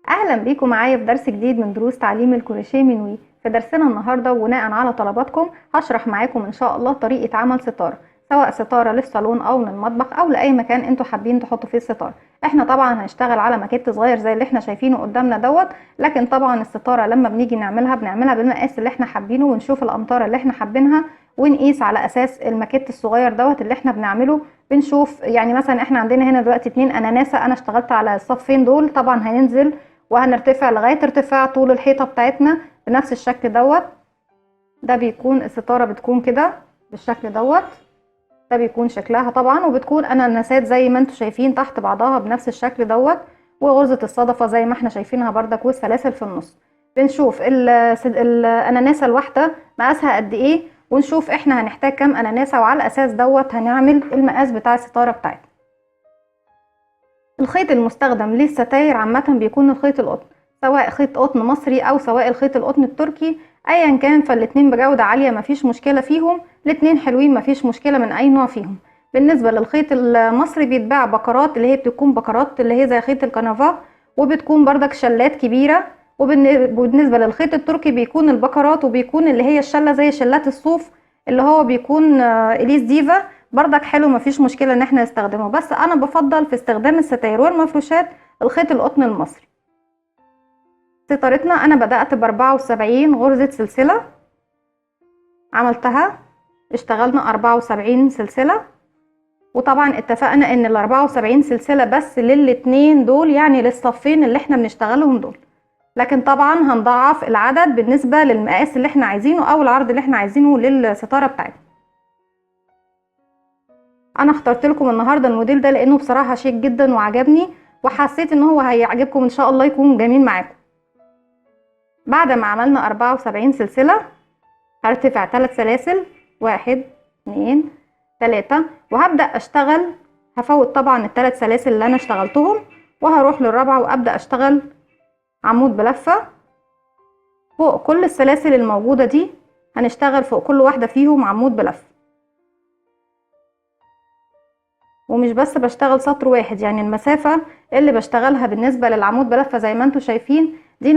اهلا بيكم معايا في درس جديد من دروس تعليم الكروشيه من وي. في درسنا النهارده وبناء على طلباتكم هشرح معاكم ان شاء الله طريقه عمل ستاره، سواء ستاره للصالون او للمطبخ او لاي مكان انتوا حابين تحطوا فيه الستاره. احنا طبعا هنشتغل على ماكيت صغير زي اللي احنا شايفينه قدامنا دوت، لكن طبعا الستاره لما بنيجي بنعملها بالمقاس اللي احنا حابينه، ونشوف الامتار اللي احنا حابينها ونقيس على اساس الماكيت الصغير دوت اللي احنا بنعمله. بنشوف يعني مثلا احنا عندنا هنا دلوقتي 2 اناناسه، انا اشتغلت على الصفين دول، طبعا هننزل وهنرتفع لغاية ارتفاع طول الحيطة بتاعتنا بنفس الشكل دوت. ده بيكون الستارة بتكون كده بالشكل دوت، ده بيكون شكلها طبعا، وبتكون اناناسات زي ما انتوا شايفين تحت بعضها بنفس الشكل دوت، وغرزة الصدفة زي ما احنا شايفينها بردك، والسلاسل في النص. بنشوف الاناناسة الواحدة مقاسها قد ايه، ونشوف احنا هنحتاج كام اناناسة، وعلى الاساس دوت هنعمل المقاس بتاع الستارة بتاعتنا. الخيط المستخدم للستاير عامة بيكون الخيط القطن، سواء خيط قطن مصري او سواء الخيط القطن التركي، ايا كان فالاتنين بجودة عالية مفيش مشكلة فيهم، الاتنين حلوين مفيش مشكلة من اي نوع فيهم. بالنسبة للخيط المصري بيتباع بكرات، اللي هي بتكون بكرات اللي هي زي خيط الكنفا، وبتكون بردك شلات كبيرة. وبالنسبة للخيط التركي بيكون البكرات، وبيكون اللي هي الشلة زي شلات الصوف، اللي هو بيكون اليس ديفا، بردك حلو مفيش مشكلة ان احنا نستخدمه. بس انا بفضل في استخدام الستاير والمفروشات الخيط القطن المصري. ستارتنا انا بدأت ب74 غرزة سلسلة، عملتها اشتغلنا 74 سلسلة، وطبعا اتفقنا ان ال74 سلسلة بس للاتنين دول، يعني للصفين اللي احنا بنشتغلهم دول، لكن طبعا هنضاعف العدد بالنسبة للمقاس اللي احنا عايزينه او العرض اللي احنا عايزينه للستارة بتاعتنا. انا اخترت لكم النهارده الموديل ده لانه بصراحه شيك جدا وعجبني، وحسيت ان هو هيعجبكم ان شاء الله، يكون جميل معاكم. بعد ما عملنا 74 سلسله هرتفع 3 سلاسل، 1 2 3، وهبدا اشتغل. هفوت طبعا الثلاث سلاسل اللي انا اشتغلتهم، وهروح للرابعه وابدا اشتغل عمود بلفه فوق كل السلاسل الموجوده دي. هنشتغل فوق كل واحده فيهم عمود بلفه، ومش بس بشتغل سطر واحد، يعني المسافة اللي بشتغلها بالنسبة للعمود بلفة زي ما انتوا شايفين دي،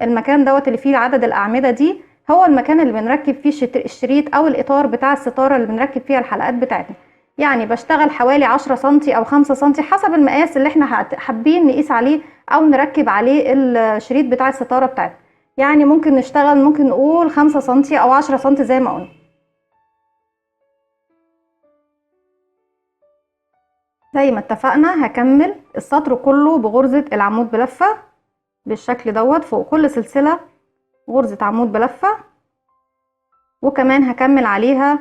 المكان دوت اللي فيه عدد الأعمدة دي، هو المكان اللي بنركب فيه الشريط أو الإطار بتاع الستارة اللي بنركب فيها الحلقات بتاعتنا. يعني بشتغل حوالي 10 سنتي أو 5 سنتي حسب المقاس اللي احنا حابين نقيس عليه أو نركب عليه الشريط بتاع الستارة بتاعتنا. يعني ممكن نقول 5 سنتي أو 10 سنتي زي ما قلنا. زي ما اتفقنا هكمل السطر كله بغرزة العمود بلفة بالشكل دوت، فوق كل سلسلة غرزة عمود بلفة، وكمان هكمل عليها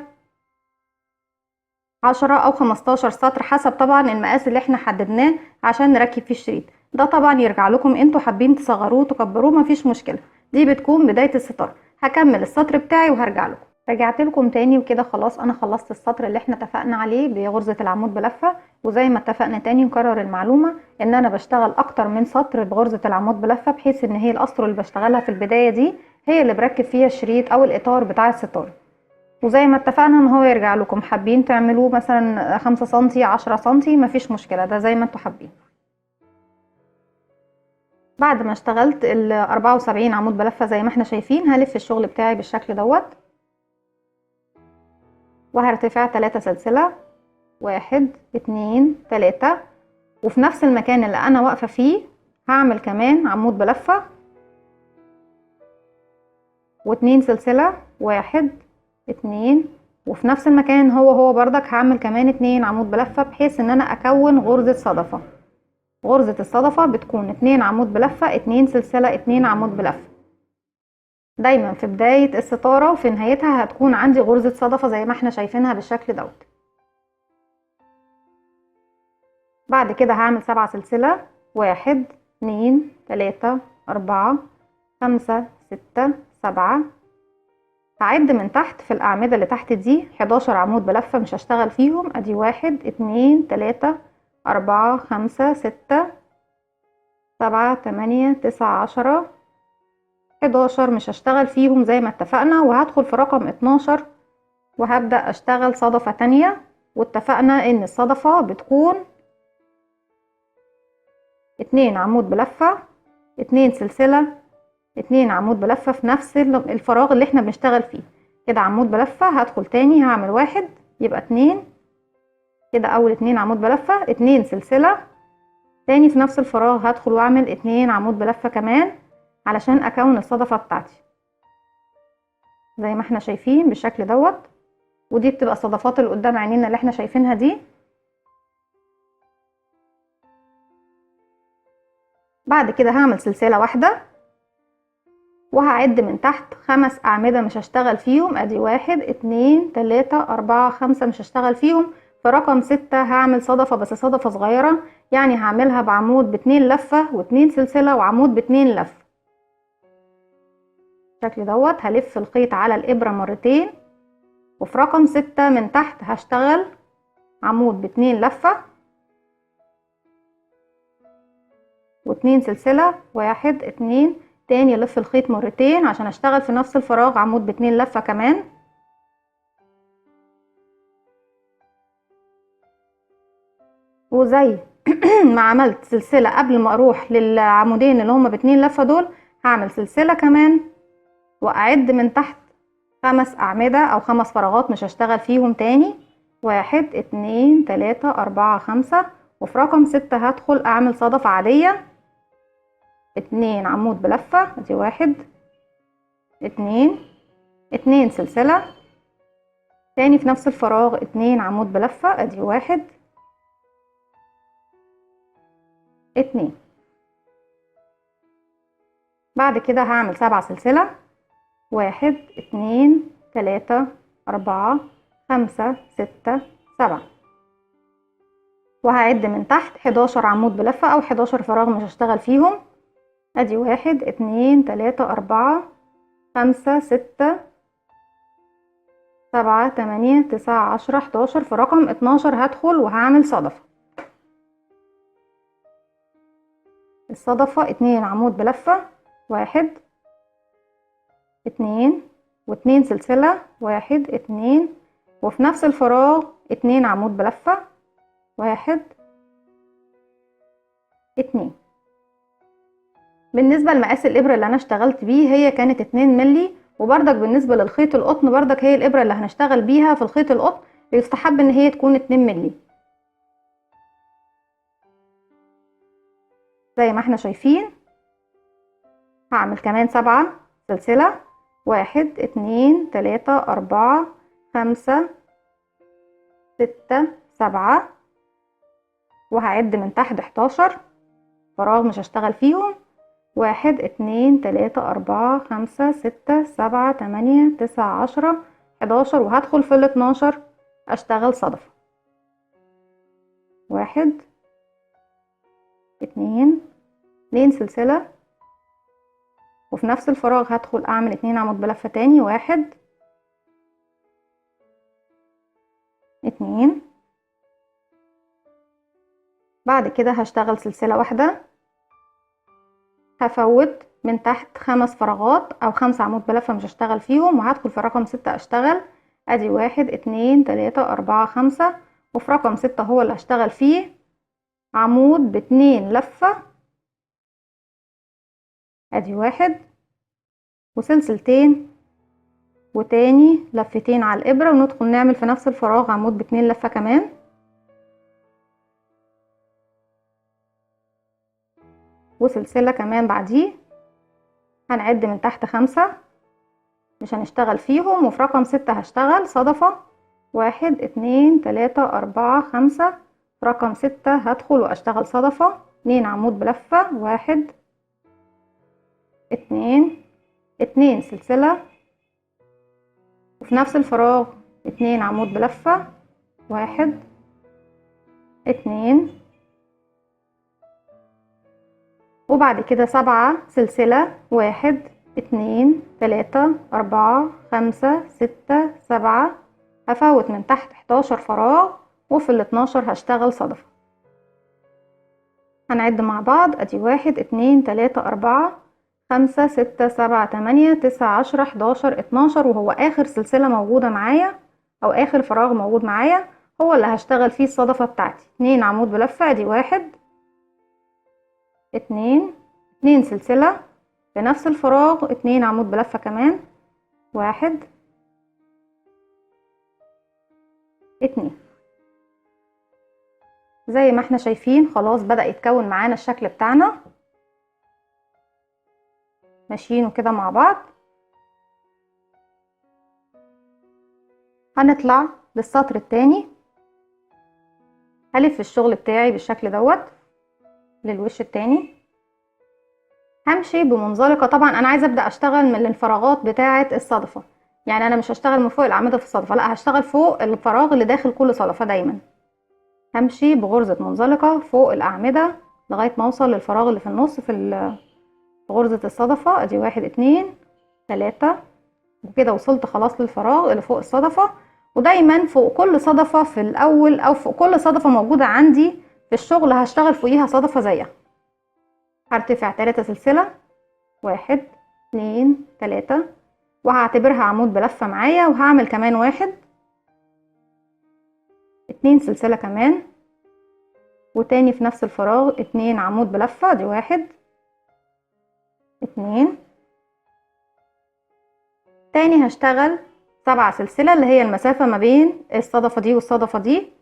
10 او 15 سطر حسب طبعا المقاس اللي احنا حددناه عشان نركب فيه الشريط. ده طبعا يرجع لكم انتوا حابين تصغروه تكبروه مفيش مشكلة، دي بتكون بداية الستار. هكمل السطر بتاعي وهرجع لكم. رجعت لكم تاني وكده خلاص، انا خلصت السطر اللي احنا اتفقنا عليه بغرزة العمود بلفة. وزي ما اتفقنا تاني نكرر المعلومة ان انا بشتغل اكتر من سطر بغرزة العمود بلفة، بحيث ان هي الاسطر اللي بشتغلها في البداية دي هي اللي بركب فيها الشريط او الاطار بتاع الستار. وزي ما اتفقنا ان هو يرجع لكم، حابين تعملوه مثلا 5 سنتي 10 سنتي مفيش مشكلة، ده زي ما انتوا حابين. بعد ما اشتغلت ال 74 عمود بلفة زي ما احنا شايفين، هلف الشغل بتاعي بالشكل دوت، وهرتفع 3 سلسلة، 1 2 3، وفي نفس المكان اللي انا واقفة فيه هعمل كمان عمود بلفة و2 سلسلة، 1 2، وفي نفس المكان هو بردك هعمل كمان 2 عمود بلفة، بحيث ان انا اكون غرزة صدفة. غرزة الصدفة بتكون 2 عمود بلفة، 2 سلسلة، 2 عمود بلفة. دايما في بداية الستارة وفي نهايتها هتكون عندي غرزة صدفة زي ما احنا شايفينها بالشكل دوت. بعد كده هعمل 7 سلسلة، 1 2 3 4 5 6 7. هعد من تحت في الأعمدة اللي تحت دي 11 عمود بلفة مش هشتغل فيهم، ادي 1 2 3 4 5 6 7 8 9 10 11 مش هشتغل فيهم زي ما اتفقنا، وهدخل في رقم 12 وهبدأ اشتغل صدفة تانية. واتفقنا ان الصدفة بتكون 2 عمود بلفة 2 سلسلة، 2 عمود بلفة في نفس الفراغ اللي احنا بنشتغل فيه. كده عمود بلفة، هدخل تاني هعمل 1 يبقى 2، كده اول 2 عمود بلفة، 2 سلسلة، تاني في نفس الفراغ هدخل واعمل 2 عمود بلفة كمان علشان اكون الصدفة بتاعتي زي ما احنا شايفين بالشكل دوت. ودي بتبقى الصدفات اللي قدام عينينا اللي احنا شايفينها دي. بعد كده هعمل سلسلة واحدة وهعد من تحت 5 أعمدة مش هشتغل فيهم، ادي 1 2 3 4 5 مش هشتغل فيهم. في رقم 6 هعمل صدفة بس صدفة صغيرة، يعني هعملها بعمود ب2 لفة و2 سلسلة وعمود ب2 لفة بالشكل دوت. هلف الخيط على الإبرة مرتين، وفي رقم 6 من تحت هشتغل عمود ب2 لفة و2 سلسلة، 1 2، تاني الف الخيط مرتين عشان اشتغل في نفس الفراغ عمود ب2 لفة كمان، وزي ما عملت سلسلة قبل ما اروح للعمودين اللي هما ب2 لفة دول، هعمل سلسلة كمان واعد من تحت 5 أعمدة او 5 فراغات مش هشتغل فيهم تاني، 1 2 3 4 5. وفي رقم 6 هدخل اعمل صدفة عادية، 2 عمود بلفة، ادي 1 2 2 سلسلة، تاني في نفس الفراغ 2 عمود بلفة، ادي 1 2. بعد كده هعمل 7 سلسلة، 1 2 3 4 5 6 7، وهعد من تحت 11 عمود بلفة او 11 فراغ مش هشتغل فيهم، ادي 1 2 3 4 5 6 7 8 9 10 11. في رقم 12 هدخل وهعمل صدفة. الصدفة 2 عمود بلفة، 1 2 و2 سلسلة، 1 2، وفي نفس الفراغ 2 عمود بلفة، 1 2. بالنسبة لمقاس الإبرة اللي أنا اشتغلت بيه هي كانت 2 ملي، وبردك بالنسبة للخيط القطن بردك هي الإبرة اللي هنشتغل بيها في الخيط القطن بيستحب إن هي تكون 2 ملي زي ما احنا شايفين. هعمل كمان 7 سلسلة، 1 2 3 4 5 6 7، وهعد من تحت 11 فراغ مش هشتغل فيهم، 1 2 3 4 5 6 7 8 9 10 11، وهدخل في ال12 اشتغل صدفة، 1 2 2 سلسلة، وفي نفس الفراغ هدخل اعمل 2 عمود بلفة تاني، 1 2. بعد كده هشتغل سلسلة واحدة، هفوت من تحت 5 فراغات او 5 عمود بلفة مش هشتغل فيهم، وهدخل في رقم 6 اشتغل، ادي 1 2 3 4 5، وفي رقم 6 هو اللي هشتغل فيه عمود ب2 لفة، ادي 1 وسلسلتين وتاني لفتين على الابرة، وندخل نعمل في نفس الفراغ عمود ب2 لفة كمان، وسلسلة كمان بعديه. هنعد من تحت 5 مش هنشتغل فيهم، وفي رقم 6 هشتغل صدفة، 1 2 3 4 5. في رقم 6 هدخل واشتغل صدفة، 2 عمود بلفة، 1 2 2 سلسلة، وفي نفس الفراغ 2 عمود بلفة، 1 2، وبعد كده 7 سلسلة، 1 2 3 4 5 6 7. هفوت من تحت 11 فراغ، وفي ال12 هشتغل صدفة. هنعد مع بعض، ادي 1 2 3 4 5 6 7 8 9 10 11 12، وهو اخر سلسلة موجودة معايا او اخر فراغ موجود معايا هو اللي هشتغل فيه الصدفة بتاعتي. 2 عمود بلفة، ادي 1 2 2 سلسلة في نفس الفراغ، 2 عمود بلفة كمان، 1 2. زي ما احنا شايفين خلاص بدأ يتكون معانا الشكل بتاعنا، ماشيينه كده مع بعض. هنطلع للسطر التاني، هلف الشغل بتاعي بالشكل دوت للوش التاني. همشي بمنزلقة، طبعا انا عايزه ابدا اشتغل من الفراغات بتاعه الصدفه، يعني انا مش هشتغل من فوق الاعمده في الصدفه، لا هشتغل فوق الفراغ اللي داخل كل صدفه. دايما همشي بغرزه منزلقه فوق الاعمده لغايه ما اوصل للفراغ اللي في النص في غرزه الصدفه. ادي 1 2 3، وكده وصلت خلاص للفراغ اللي فوق الصدفه. ودايما فوق كل صدفه في الاول، او فوق كل صدفه موجوده عندي في الشغل هشتغل فوقيها صدفه زيها. هرتفع 3 سلسله، 1 2 3، وهعتبرها عمود بلفة معايا، وهعمل كمان 1 2 سلسلة كمان، وتاني في نفس الفراغ 2 عمود بلفة. دي 1 2. تاني هشتغل 7 سلسلة اللي هي المسافة ما بين الصدفة دي والصدفة دي،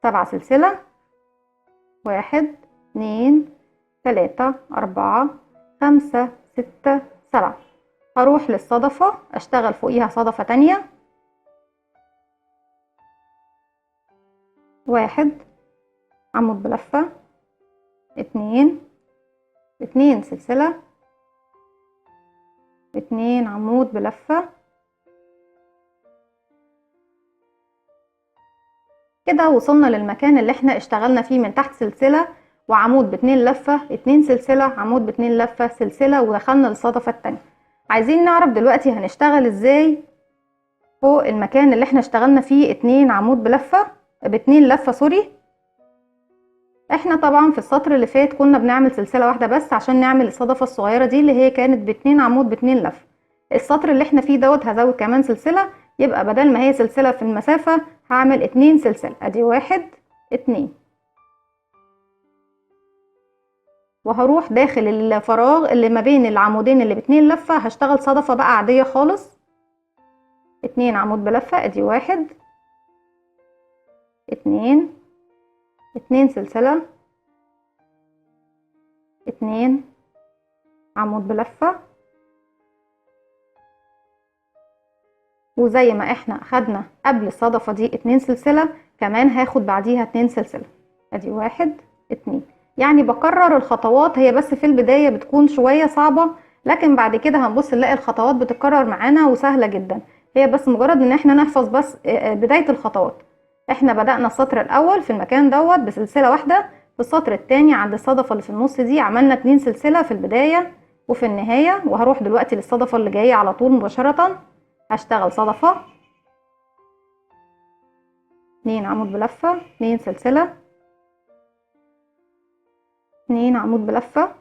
7 سلسلة، 1 2 3 4 5 6 7. هروح للصدفة اشتغل فوقيها صدفة تانية، 1 عمود بلفة، 2 2 سلسلة، 2 عمود بلفة. كده وصلنا للمكان اللي احنا اشتغلنا فيه من تحت سلسلة وعمود ب2 لفة، 2 سلسلة، عمود ب2 لفة، سلسلة، ودخلنا للصدفة التانية. عايزين نعرف دلوقتي هنشتغل ازاي فوق المكان اللي احنا اشتغلنا فيه 2 عمود بلفة ب2 لفة سوري. احنا طبعا في السطر اللي فات كنا بنعمل سلسلة واحدة بس عشان نعمل الصدفة الصغيرة دي اللي هي كانت ب2 عمود ب2 لفة. السطر اللي احنا فيه دوت هزود كمان سلسلة، يبقى بدل ما هي سلسلة في المسافة هعمل 2 سلسلة. ادي 1 2، وهروح داخل الفراغ اللي ما بين العمودين اللي ب2 لفة هشتغل صدفة بقى عادية خالص، 2 عمود بلفة. ادي 1 2 2 سلسلة، 2 عمود بلفة. وزي ما احنا اخدنا قبل الصدفة دي 2 سلسلة، كمان هاخد بعديها 2 سلسلة. ادي 1 2. يعني بكرر الخطوات، هي بس في البداية بتكون شوية صعبة، لكن بعد كده هنبص نلاقي الخطوات بتتكرر معانا وسهلة جدا. هي بس مجرد ان احنا نحفظ بس بداية الخطوات. احنا بدأنا السطر الاول في المكان دوت بسلسلة واحدة، في السطر التاني عند الصدفة اللي في النص دي عملنا 2 سلسلة في البداية وفي النهاية. وهروح دلوقتي للصدفة اللي جاية على طول مباشرة، هشتغل صدفة، 2 عمود بلفة، 2 سلسلة، 2 عمود بلفة.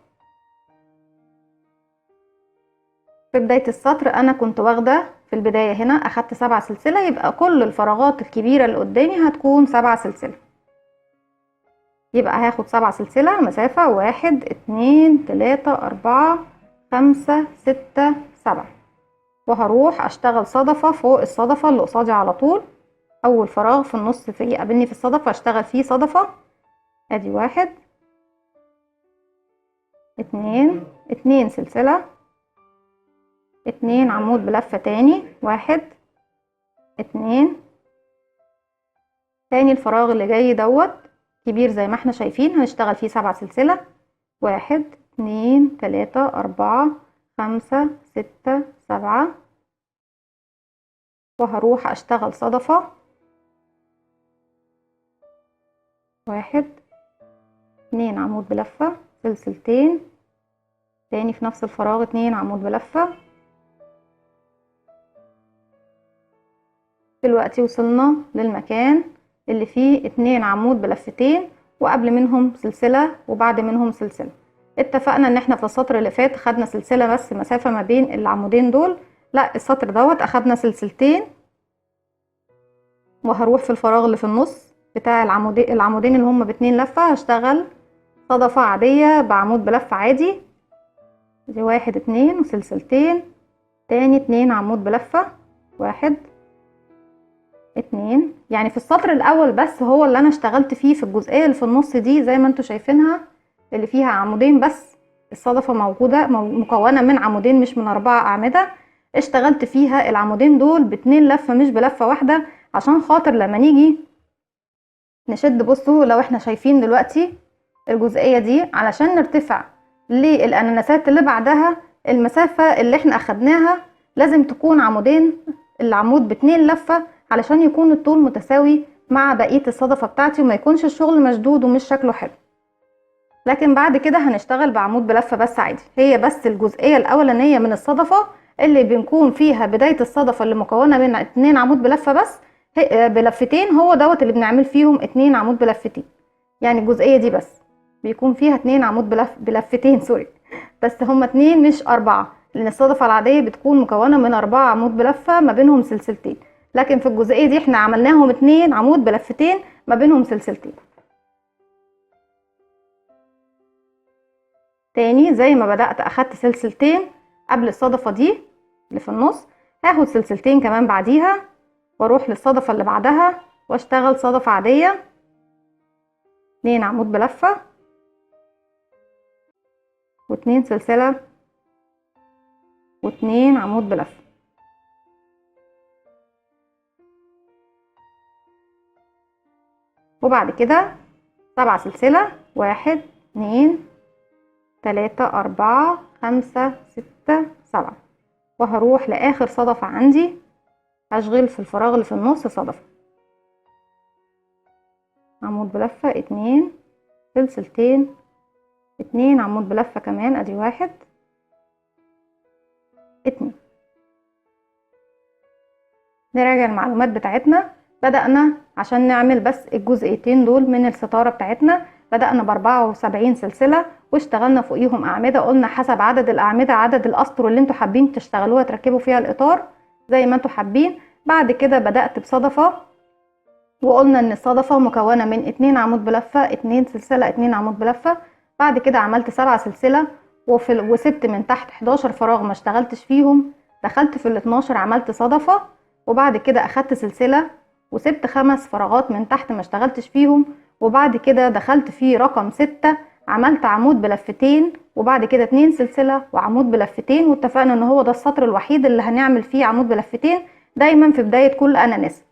في بداية السطر انا كنت واخدة في البداية هنا اخدت 7 سلسلة، يبقى كل الفراغات الكبيرة اللي قدامي هتكون 7 سلسلة. يبقى هاخد 7 سلسلة مسافة 1 2 3 4 5 6 7، وهروح اشتغل صدفة فوق الصدفة اللي قصادي على طول. اول فراغ في النص فيه قابلني في الصدفة اشتغل فيه صدفة. ادي 1 2 2 سلسلة، 2 عمود بلفة تاني، 1 2. تاني الفراغ اللي جاي دوت كبير زي ما احنا شايفين هنشتغل فيه 7 سلسلة، 1 2 3 4 5 6 7، وهروح اشتغل صدفة، 1 2 عمود بلفة، سلسلتين، تاني في نفس الفراغ 2 عمود بلفة. دلوقتي وصلنا للمكان اللي فيه 2 عمود بلفتين وقبل منهم سلسلة وبعد منهم سلسلة. اتفقنا ان احنا في السطر اللي فات خدنا سلسلة بس مسافة ما بين العمودين دول، لا السطر دوت اخدنا سلسلتين. وهروح في الفراغ اللي في النص بتاع العمودين اللي هم ب2 لفة هشتغل صدفة عادية بعمود بلفة عادي، دي 1 2 وسلسلتين، تاني 2 عمود بلفة، 1 2. يعني في السطر الاول بس هو اللي انا اشتغلت فيه في الجزئية اللي في النص دي زي ما انتوا شايفينها، اللي فيها عمودين بس، الصدفة موجودة مكونة من عمودين مش من 4 أعمدة. اشتغلت فيها العمودين دول ب2 لفة مش بلفة واحدة، عشان خاطر لما نيجي نشد، بصوا لو احنا شايفين دلوقتي الجزئية دي علشان نرتفع للأناناسات اللي بعدها، المسافة اللي احنا اخدناها لازم تكون عمودين، العمود ب2 لفة علشان يكون الطول متساوي مع بقية الصدفة بتاعتي وما يكونش الشغل مشدود ومش شكله حلو. لكن بعد كده هنشتغل بعمود بلفة بس عادي. هي بس الجزئية الأولانية من الصدفة اللي بنكون فيها بداية الصدفة اللي مكونة من 2 عمود بلفة بس بلفتين، هو دوت اللي بنعمل فيهم 2 عمود بلفتين. يعني الجزئية دي بس بيكون فيها 2 عمود بلفتين سوري، بس هما 2 مش 4، لأن الصدفة العادية بتكون مكونة من 4 عمود بلفة ما بينهم سلسلتين، لكن في الجزئية دي احنا عملناهم 2 عمود بلفتين ما بينهم سلسلتين. تاني زي ما بدأت اخدت سلسلتين قبل الصدفة دي اللي في النص، هاخد سلسلتين كمان بعديها واروح للصدفة اللي بعدها واشتغل صدفة عادية، 2 عمود بلفة و2 سلسلة و2 عمود بلفة. وبعد كده 7 سلسلة، 1 2 3 4 5 6 7، وهروح لاخر صدفة عندي هشغل في الفراغ اللي في النص صدفة، عمود بلفة 2 سلسلتين 2 عمود بلفة كمان، ادي 1 2. نراجع المعلومات بتاعتنا. بدأنا عشان نعمل بس الجزئيتين دول من الستارة بتاعتنا، بدأنا ب74 سلسلة واشتغلنا فوقيهم أعمدة، قلنا حسب عدد الأعمدة عدد الأسطر اللي انتوا حابين تشتغلوها تركبوا فيها الإطار زي ما انتوا حابين. بعد كده بدأت بصدفة، وقلنا ان الصدفة مكونة من 2 عمود بلفة 2 سلسلة 2 عمود بلفة. بعد كده عملت 7 سلسلة وسبت من تحت 11 فراغ ما اشتغلتش فيهم، دخلت في ال12 عملت صدفة، وبعد كده اخدت سلسلة وسبت 5 فراغات من تحت ما اشتغلتش فيهم، وبعد كده دخلت في رقم 6 عملت عمود بلفتين وبعد كده 2 سلسلة وعمود بلفتين، واتفقنا ان هو ده السطر الوحيد اللي هنعمل فيه عمود بلفتين دايما في بداية كل اناناسة.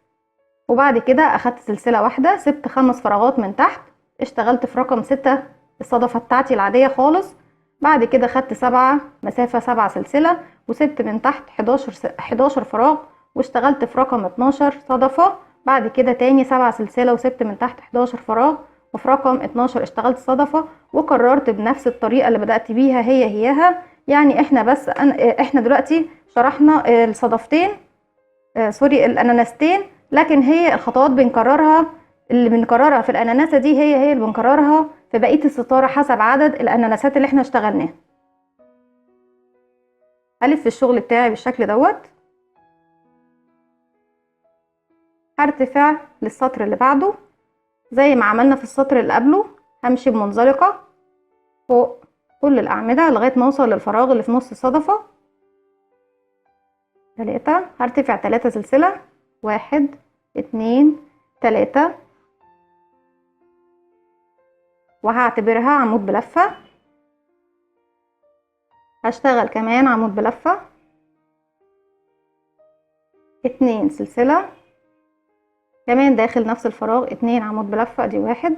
وبعد كده اخدت سلسلة واحدة سبت 5 فراغات من تحت، اشتغلت في رقم 6 الصدفة بتاعتي العادية خالص. بعد كده خدت 7 مسافة 7 سلسلة وسبت من تحت 11 فراغ واشتغلت في رقم 12 صدفة. بعد كده تاني 7 سلسلة وسبت من تحت 11 فراغ، وفي رقم 12 اشتغلت صدفة، وكررت بنفس الطريقة اللي بدأت بيها هيها. يعني احنا دلوقتي شرحنا الصدفتين سوري الاناناستين، لكن هي الخطوات بنكررها، اللي بنكررها في الاناناسه دي هي اللي بنكررها في بقيه الستاره حسب عدد الاناناسات اللي احنا اشتغلناها. الف في الشغل بتاعي بالشكل دوت، هرتفع للسطر اللي بعده زي ما عملنا في السطر اللي قبله، همشي بمنزلقه فوق كل الاعمده لغايه ما اوصل للفراغ اللي في نص الصدفه 3. هرتفع 3 سلسله 1 2 3 وهعتبرها عمود بلفة. هشتغل كمان عمود بلفة 2 سلسلة كمان داخل نفس الفراغ 2 عمود بلفة، ادي 1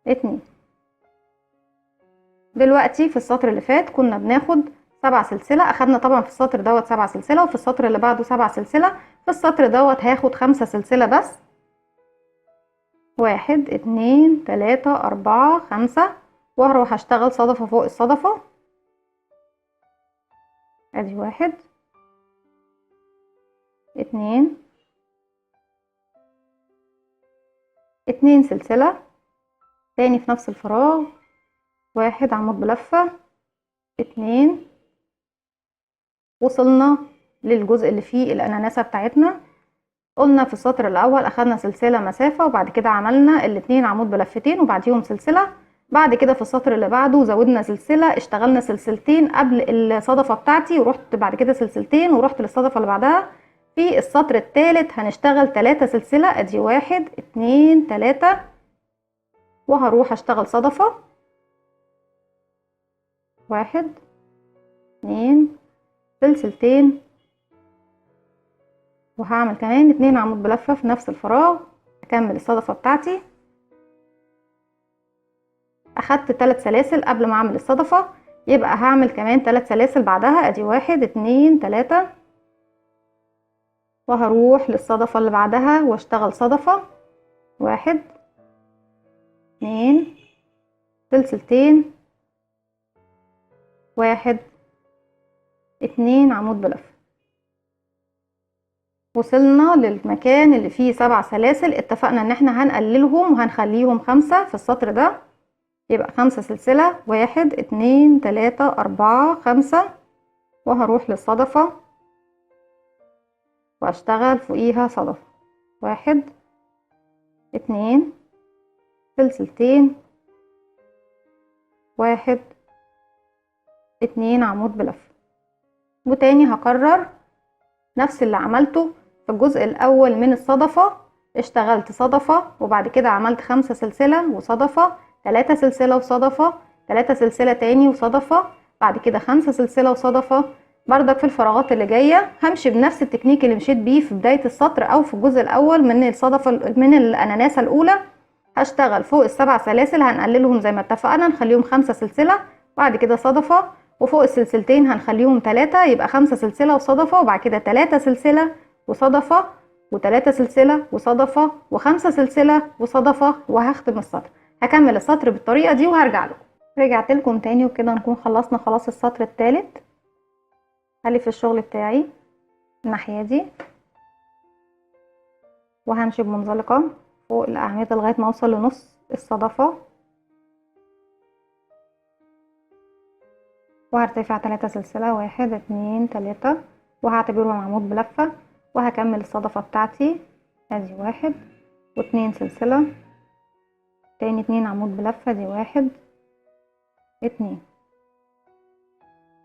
2. دلوقتي في السطر اللي فات كنا بناخد 7 سلسلة، اخدنا طبعا في السطر دوت 7 سلسلة وفي السطر اللي بعده 7 سلسلة. في السطر دوت هاخد 5 سلسلة بس، 1 2 3 4 5، وهروح اشتغل صدفة فوق الصدفة، ادي 1 2 2 سلسلة تاني في نفس الفراغ 1 عمود بلفة 2. وصلنا للجزء اللي فيه الاناناسة بتاعتنا. قلنا في السطر الاول اخدنا سلسلة مسافة وبعد كده عملنا 2 عمود بلفتين وبعديهم سلسلة، بعد كده في السطر اللي بعده زودنا سلسلة، اشتغلنا سلسلتين قبل الصدفة بتاعتي، ورحت بعد كده سلسلتين ورحت للصدفة اللي بعدها. في السطر الثالث هنشتغل 3 سلسلة، ادي 1 2 3، وهروح اشتغل صدفة 1 2 سلسلتين، وهعمل كمان 2 عمود بلفة في نفس الفراغ. اكمل الصدفة بتاعتي. اخدت 3 سلاسل قبل ما اعمل الصدفة، يبقى هعمل كمان 3 سلاسل بعدها، ادي 1 2 3، وهروح للصدفة اللي بعدها واشتغل صدفة 1 2 سلسلتين 1 2 عمود بلفة. وصلنا للمكان اللي فيه 7 سلاسل، اتفقنا ان احنا هنقللهم وهنخليهم 5 في السطر ده، يبقى 5 سلسلة 1 2 3 4 5، وهروح للصدفة واشتغل فوقيها صدفة 1 2 سلسلتين 1 2 عمود بلفة. وتاني هكرر نفس اللي عملته في الجزء الاول من الصدفة، اشتغلت صدفة وبعد كده عملت 5 سلسلة وصدفة، 3 سلسلة وصدفة، 3 سلسلة تاني وصدفة، بعد كده 5 سلسلة وصدفة. بردك في الفراغات اللي جاية همشي بنفس التكنيك اللي مشيت بيه في بداية السطر او في الجزء الاول من الصدفة من الاناناسة الاولى. هشتغل فوق ال7 سلاسل هنقللهم زي ما اتفقنا، نخليهم 5 سلسلة، بعد كده صدفة، وفوق السلسلتين هنخليهم 3، يبقى 5 سلسلة وصدفة، وبعد كده 3 سلسلة وصدفة و3 سلسلة وصدفة و5 سلسلة وصدفة، وهختم السطر. هكمل السطر بالطريقة دي وهرجع لكم. رجعت لكم تاني وكده نكون خلصنا خلاص السطر الثالث. هلف الشغل بتاعي الناحية دي وهمشي بمنزلقة فوق الأعمدة لغاية ما اوصل لنص الصدفة، وهرتفع 3 سلسلة 1 2 3، وهعتبرهم عمود بلفة، وهكمل الصدفة بتاعتي ادي 1 و2 سلسلة، تاني 2 عمود بلفة، دي 1 2.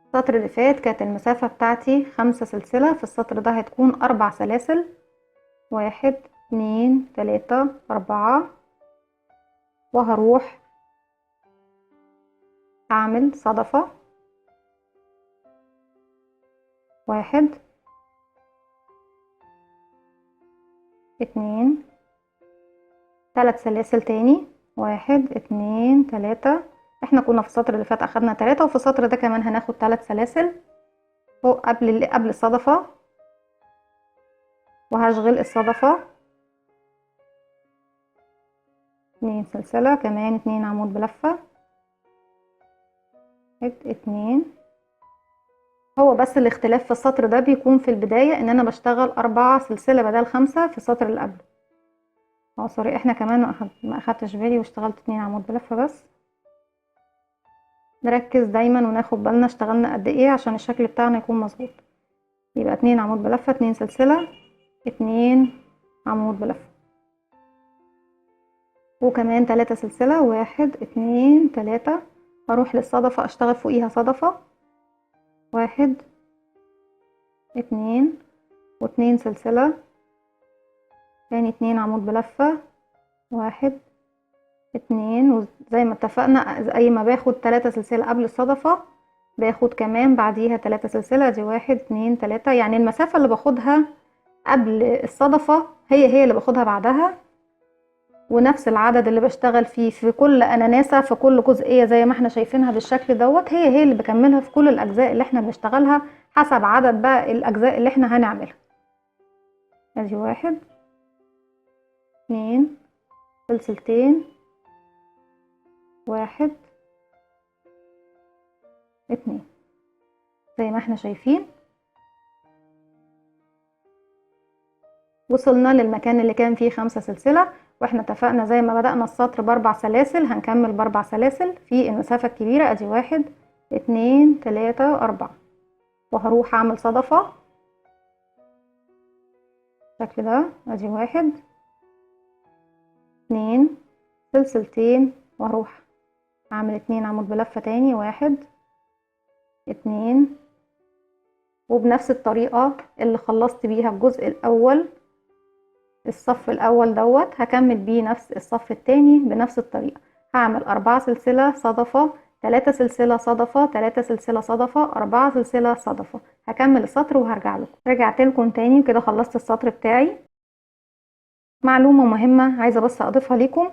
السطر اللي فات كانت المسافة بتاعتي 5 سلسلة، في السطر ده هتكون 4 سلاسل 1 2 3 4، وهروح اعمل صدفة 1 2 3 سلاسل تاني 1 2 3. احنا كنا في السطر اللي فات اخدنا 3، وفي السطر ده كمان هناخد 3 سلاسل فوق قبل الصدفة، وهشغل الصدفة 2 سلسلة كمان 2 عمود بلفة 2. هو بس الاختلاف في السطر ده بيكون في البداية ان انا بشتغل 4 سلسلة بدل 5 في السطر اللي قبله. سوري، احنا كمان ما اخدتش بالي واشتغلت 2 عمود بلفة بس. نركز دايما وناخد بالنا اشتغلنا قد ايه عشان الشكل بتاعنا يكون مظبوط. يبقى 2 عمود بلفة 2 سلسلة 2 عمود بلفة، وكمان 3 سلسلة 1 2 3. هروح للصدفة اشتغل فوقيها صدفة 1 2 و2 سلسلة، تاني 2 عمود بلفة 1 2. وزي ما اتفقنا زي ما باخد 3 سلسلة قبل الصدفة باخد كمان بعديها 3 سلسلة، دي 1 2 3. يعني المسافة اللي باخدها قبل الصدفة هي اللي باخدها بعدها، ونفس العدد اللي بشتغل فيه في كل اناناسة في كل جزئية زي ما احنا شايفينها بالشكل دوت، هي اللي بكملها في كل الاجزاء اللي احنا بنشتغلها حسب عدد بقى الاجزاء اللي احنا هنعملها. ادي 1 2 سلسلتين 1 2 زي ما احنا شايفين. وصلنا للمكان اللي كان فيه 5 سلسلة، واحنا اتفقنا زي ما بدأنا السطر ب4 سلاسل هنكمل ب4 سلاسل في المسافة الكبيرة. ادي 1 2 3 4، وهروح اعمل صدفة بالشكل ده، ادي 1 2 سلسلتين، وهروح هعمل 2 عمود بلفة تاني، 1 2. وبنفس الطريقة اللي خلصت بيها الجزء الاول، الصف الاول دوت، هكمل بيه نفس الصف التاني بنفس الطريقة. هعمل 4 سلسلة صدفة، 3 سلسلة صدفة، 3 سلسلة صدفة، 4 سلسلة صدفة. هكمل السطر وهرجع لكم. رجعت لكم تاني وكده خلصت السطر بتاعي. معلومة مهمة عايزة بس اضيفها لكم،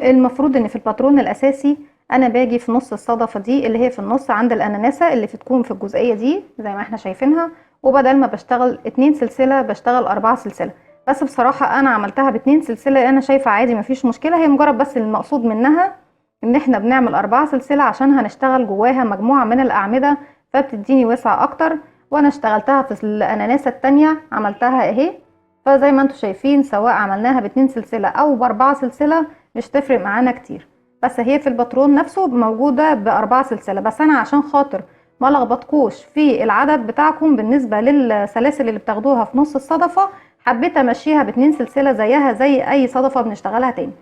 المفروض ان في الباترون الاساسي انا باجي في نص الصدفة دي اللي هي في النص عند الاناناسة اللي بتكون في الجزئية دي زي ما احنا شايفينها، وبدل ما بشتغل 2 سلسلة بشتغل 4 سلسلة. بس بصراحة انا عملتها ب2 سلسلة، انا شايفة عادي مفيش مشكلة، هي مجرد بس المقصود منها ان احنا بنعمل 4 سلسلة عشان هنشتغل جواها مجموعة من الاعمدة فبتديني وسع اكتر. وانا اشتغلتها في الاناناسة التانية عملتها اهي، فزي ما انتم شايفين سواء عملناها ب2 سلسلة او ب4 سلسلة مش تفرق معانا كتير. بس هي في الباترون نفسه موجودة ب4 سلسلة، بس انا عشان خاطر ما لخبطكوش في العدد بتاعكم بالنسبة للسلاسل اللي بتاخدوها في نص الصدفة، حبيت امشيها ب2 سلسلة زيها زي اي صدفة بنشتغلها تاني.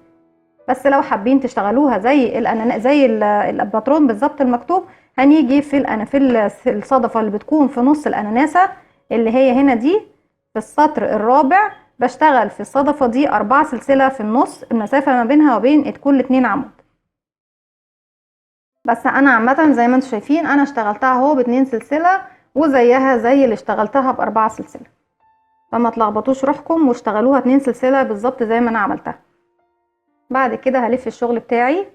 بس لو حابين تشتغلوها زي الباترون بالظبط المكتوب، هنيجي في الصدفة اللي بتكون في نص الاناناسة اللي هي هنا دي في السطر الرابع، بشتغل في الصدفة دي 4 سلسلة في النص، المسافة ما بينها وبين كل 2 عمود. بس انا عامة زي ما انتم شايفين انا اشتغلتها اهو ب2 سلسلة وزيها زي اللي اشتغلتها ب4 سلسلة، فما تلخبطوش روحكم واشتغلوها 2 سلسلة بالظبط زي ما انا عملتها. بعد كده هلف الشغل بتاعي،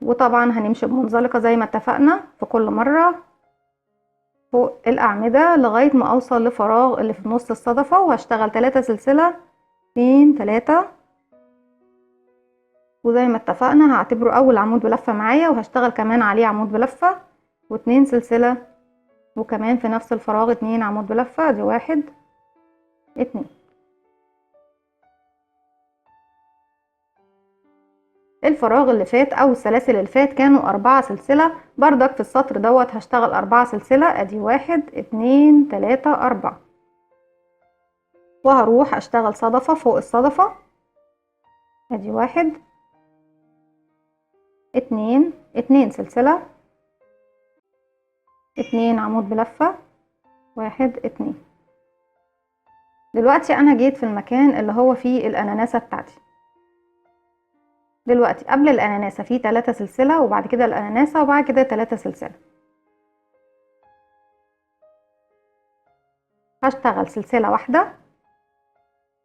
وطبعا هنمشي بمنزلقة زي ما اتفقنا في كل مرة فوق الأعمدة لغاية ما أوصل لفراغ اللي في نص الصدفة، وهشتغل 3 سلسلة 2 3، وزي ما اتفقنا هعتبره أول عمود بلفة معايا وهشتغل كمان عليه عمود بلفة و2 سلسلة، وكمان في نفس الفراغ 2 عمود بلفة، دي 1 2. الفراغ اللي فات او السلاسل اللي فات كانوا 4 سلسلة، بردك في السطر دوت هشتغل 4 سلسلة، ادي 1 2 3 4، وهروح اشتغل صدفة فوق الصدفة، ادي 1 2 2 سلسلة 2 عمود بلفة 1 2. دلوقتي انا جيت في المكان اللي هو فيه الاناناسة بتاعتي. دلوقتي قبل الاناناسة فيه 3 سلسلة، وبعد كده الاناناسة، وبعد كده 3 سلسلة. هشتغل سلسلة واحدة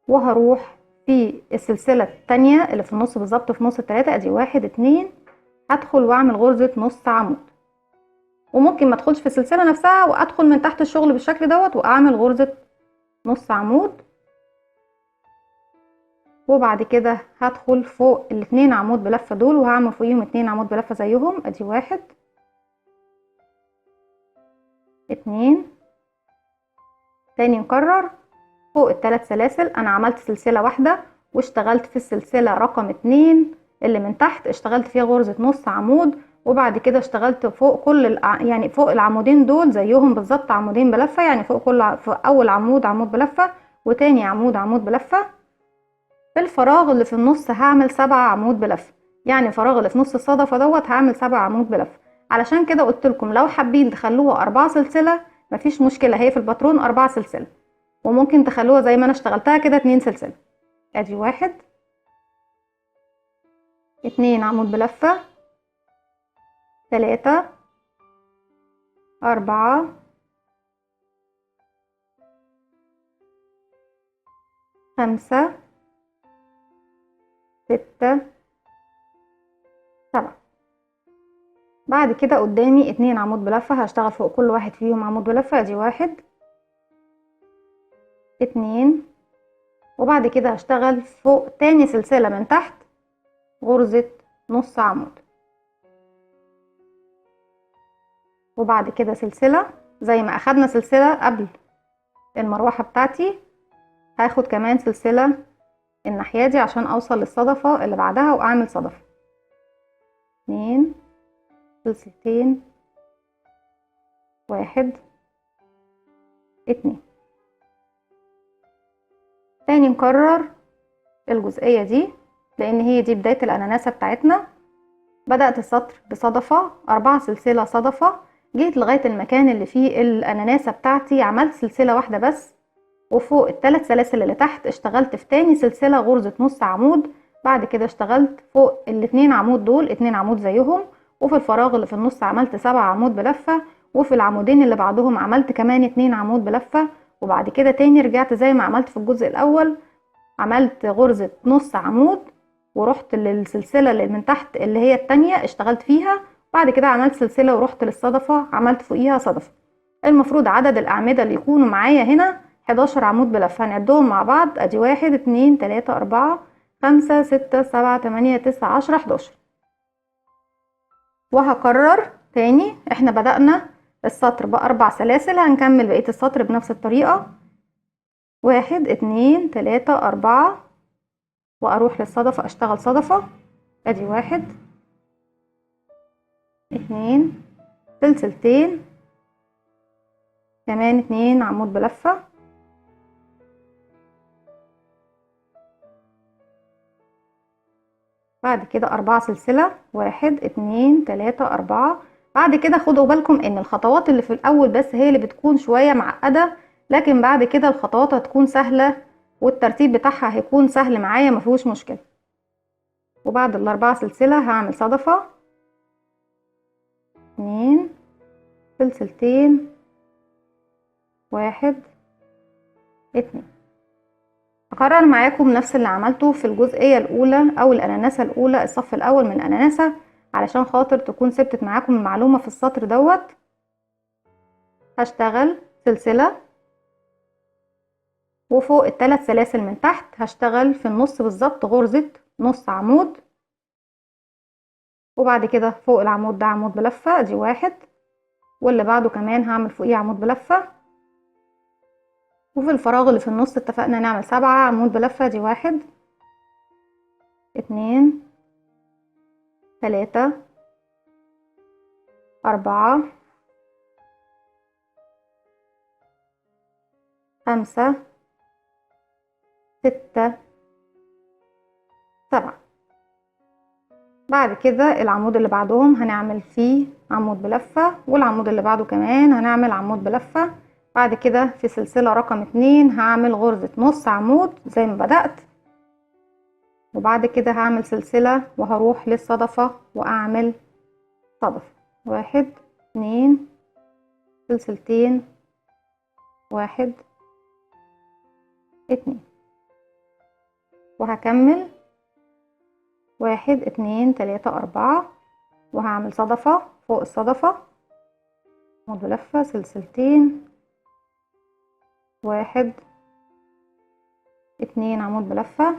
وهروح في السلسلة التانية اللي في النص بالظبط في نص التلاتة، ادي 1 2، هدخل واعمل غرزة نص عمود، وممكن ما ادخلش في السلسلة نفسها وادخل من تحت الشغل بالشكل دوت واعمل غرزة نص عمود، وبعد كده هدخل فوق الاتنين عمود بلفة دول وهعمل فوقيهم 2 عمود بلفة زيهم، ادي 1 2. تاني نكرر فوق ال3 سلاسل انا عملت سلسلة واحدة واشتغلت في السلسلة رقم 2 اللي من تحت اشتغلت فيها غرزة نص عمود، وبعد كده اشتغلت فوق يعني فوق العمودين دول زيهم بالظبط عمودين بلفة، يعني فوق في اول عمود عمود بلفة وتاني عمود عمود بلفة. في الفراغ اللي في النص هعمل 7 عمود بلفة، يعني الفراغ اللي في نص الصدفة دوت هعمل 7 عمود بلفة. علشان كده قلت لكم لو حابين تخلوها 4 سلسلة مفيش مشكلة، هي في الباترون 4 سلسلة، وممكن تخلوها زي ما انا اشتغلتها كده 2 سلسلة، ادي 1 2 عمود بلفة 3 4 5 6 7. بعد كده قدامي 2 عمود بلفة هشتغل فوق كل واحد فيهم عمود بلفة، ادي 1 2، وبعد كده هشتغل فوق تاني سلسلة من تحت غرزة نص عمود، وبعد كده سلسلة زي ما اخدنا سلسلة قبل المروحة بتاعتي، هاخد كمان سلسلة الناحية دي عشان اوصل للصدفة اللي بعدها واعمل صدفة 2 سلسلتين 1 2. تاني نكرر الجزئية دي لان هي دي بداية الاناناسة بتاعتنا. بدأت السطر بصدفة، 4 سلسلة صدفة، جيت لغاية المكان اللي فيه الاناناسة بتاعتي، عملت سلسلة واحدة بس، وفوق ال3 سلاسل اللي تحت اشتغلت في تاني سلسلة غرزة نص عمود. بعد كده اشتغلت فوق ال2 عمود دول 2 عمود زيهم، وفي الفراغ اللي في النص عملت 7 عمود بلفة، وفي العمودين اللي بعدهم عملت كمان 2 عمود بلفة. وبعد كده تاني رجعت زي ما عملت في الجزء الاول، عملت غرزة نص عمود، ورحت للسلسلة اللي من تحت اللي هي التانية اشتغلت فيها. بعد كده عملت سلسلة ورحت للصدفة عملت فوقيها صدفة. المفروض عدد الأعمدة اللي يكونوا معايا هنا 11 عمود بلف، هنعدهم مع بعض، ادي 1 2 3 4 5 6 7 8 9 10 11. وهكرر تاني، احنا بدأنا السطر ب4 سلاسل، هنكمل بقية السطر بنفس الطريقة، 1 2 3 4، واروح للصدفة اشتغل صدفة، ادي 1 2 سلسلتين، كمان 2 عمود بلفة، بعد كده 4 سلسلة، 1 2 3 4. بعد كده خدوا بالكم ان الخطوات اللي في الاول بس هي اللي بتكون شوية معقدة، لكن بعد كده الخطوات هتكون سهلة والترتيب بتاعها هيكون سهل معايا مفيهوش مشكلة. وبعد ال4 سلسلة هعمل صدفة، 2 سلسلتين، 1 2. هكرر معاكم نفس اللي عملته في الجزئية الأولى أو الأناناسة الأولى، الصف الأول من الأناناسة، علشان خاطر تكون ثبتت معاكم المعلومة في السطر دوت. هشتغل سلسلة، وفوق ال3 سلاسل من تحت هشتغل في النص بالظبط غرزة نص عمود، وبعد كده فوق العمود ده عمود بلفة، ادي 1، واللي بعده كمان هعمل فوقيه عمود بلفة، وفي الفراغ اللي في النص اتفقنا نعمل 7 عمود بلفة، دي 1 2 3 4 5 6 7. بعد كده العمود اللي بعدهم هنعمل فيه عمود بلفة، والعمود اللي بعده كمان هنعمل عمود بلفة. بعد كده في سلسلة رقم 2 هعمل غرزة نص عمود زي ما بدأت، وبعد كده هعمل سلسلة وهروح للصدفة واعمل صدفة، 1 2 سلسلتين، 1 2، وهكمل 1 2 3 4، وهعمل صدفة فوق الصدفة، عمود بلفة، سلسلتين، 1 2 عمود بلفة،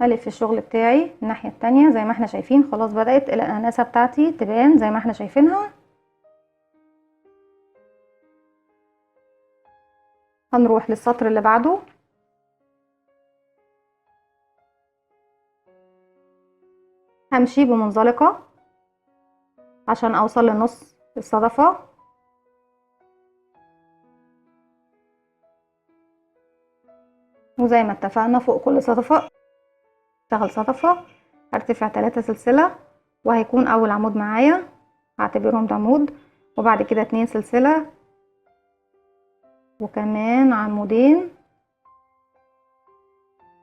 هلف الشغل بتاعي الناحية التانية زي ما احنا شايفين. خلاص بدأت الأناناسة بتاعتي تبان زي ما احنا شايفينها. هنروح للسطر اللي بعده، همشي بمنزلقة عشان اوصل لنص الصدفة، وزي ما اتفقنا فوق كل صدفة اشتغل صدفة، هرتفع 3 سلسلة، وهيكون اول عمود معايا هعتبرهم ده عمود، وبعد كده 2 سلسلة، وكمان عمودين،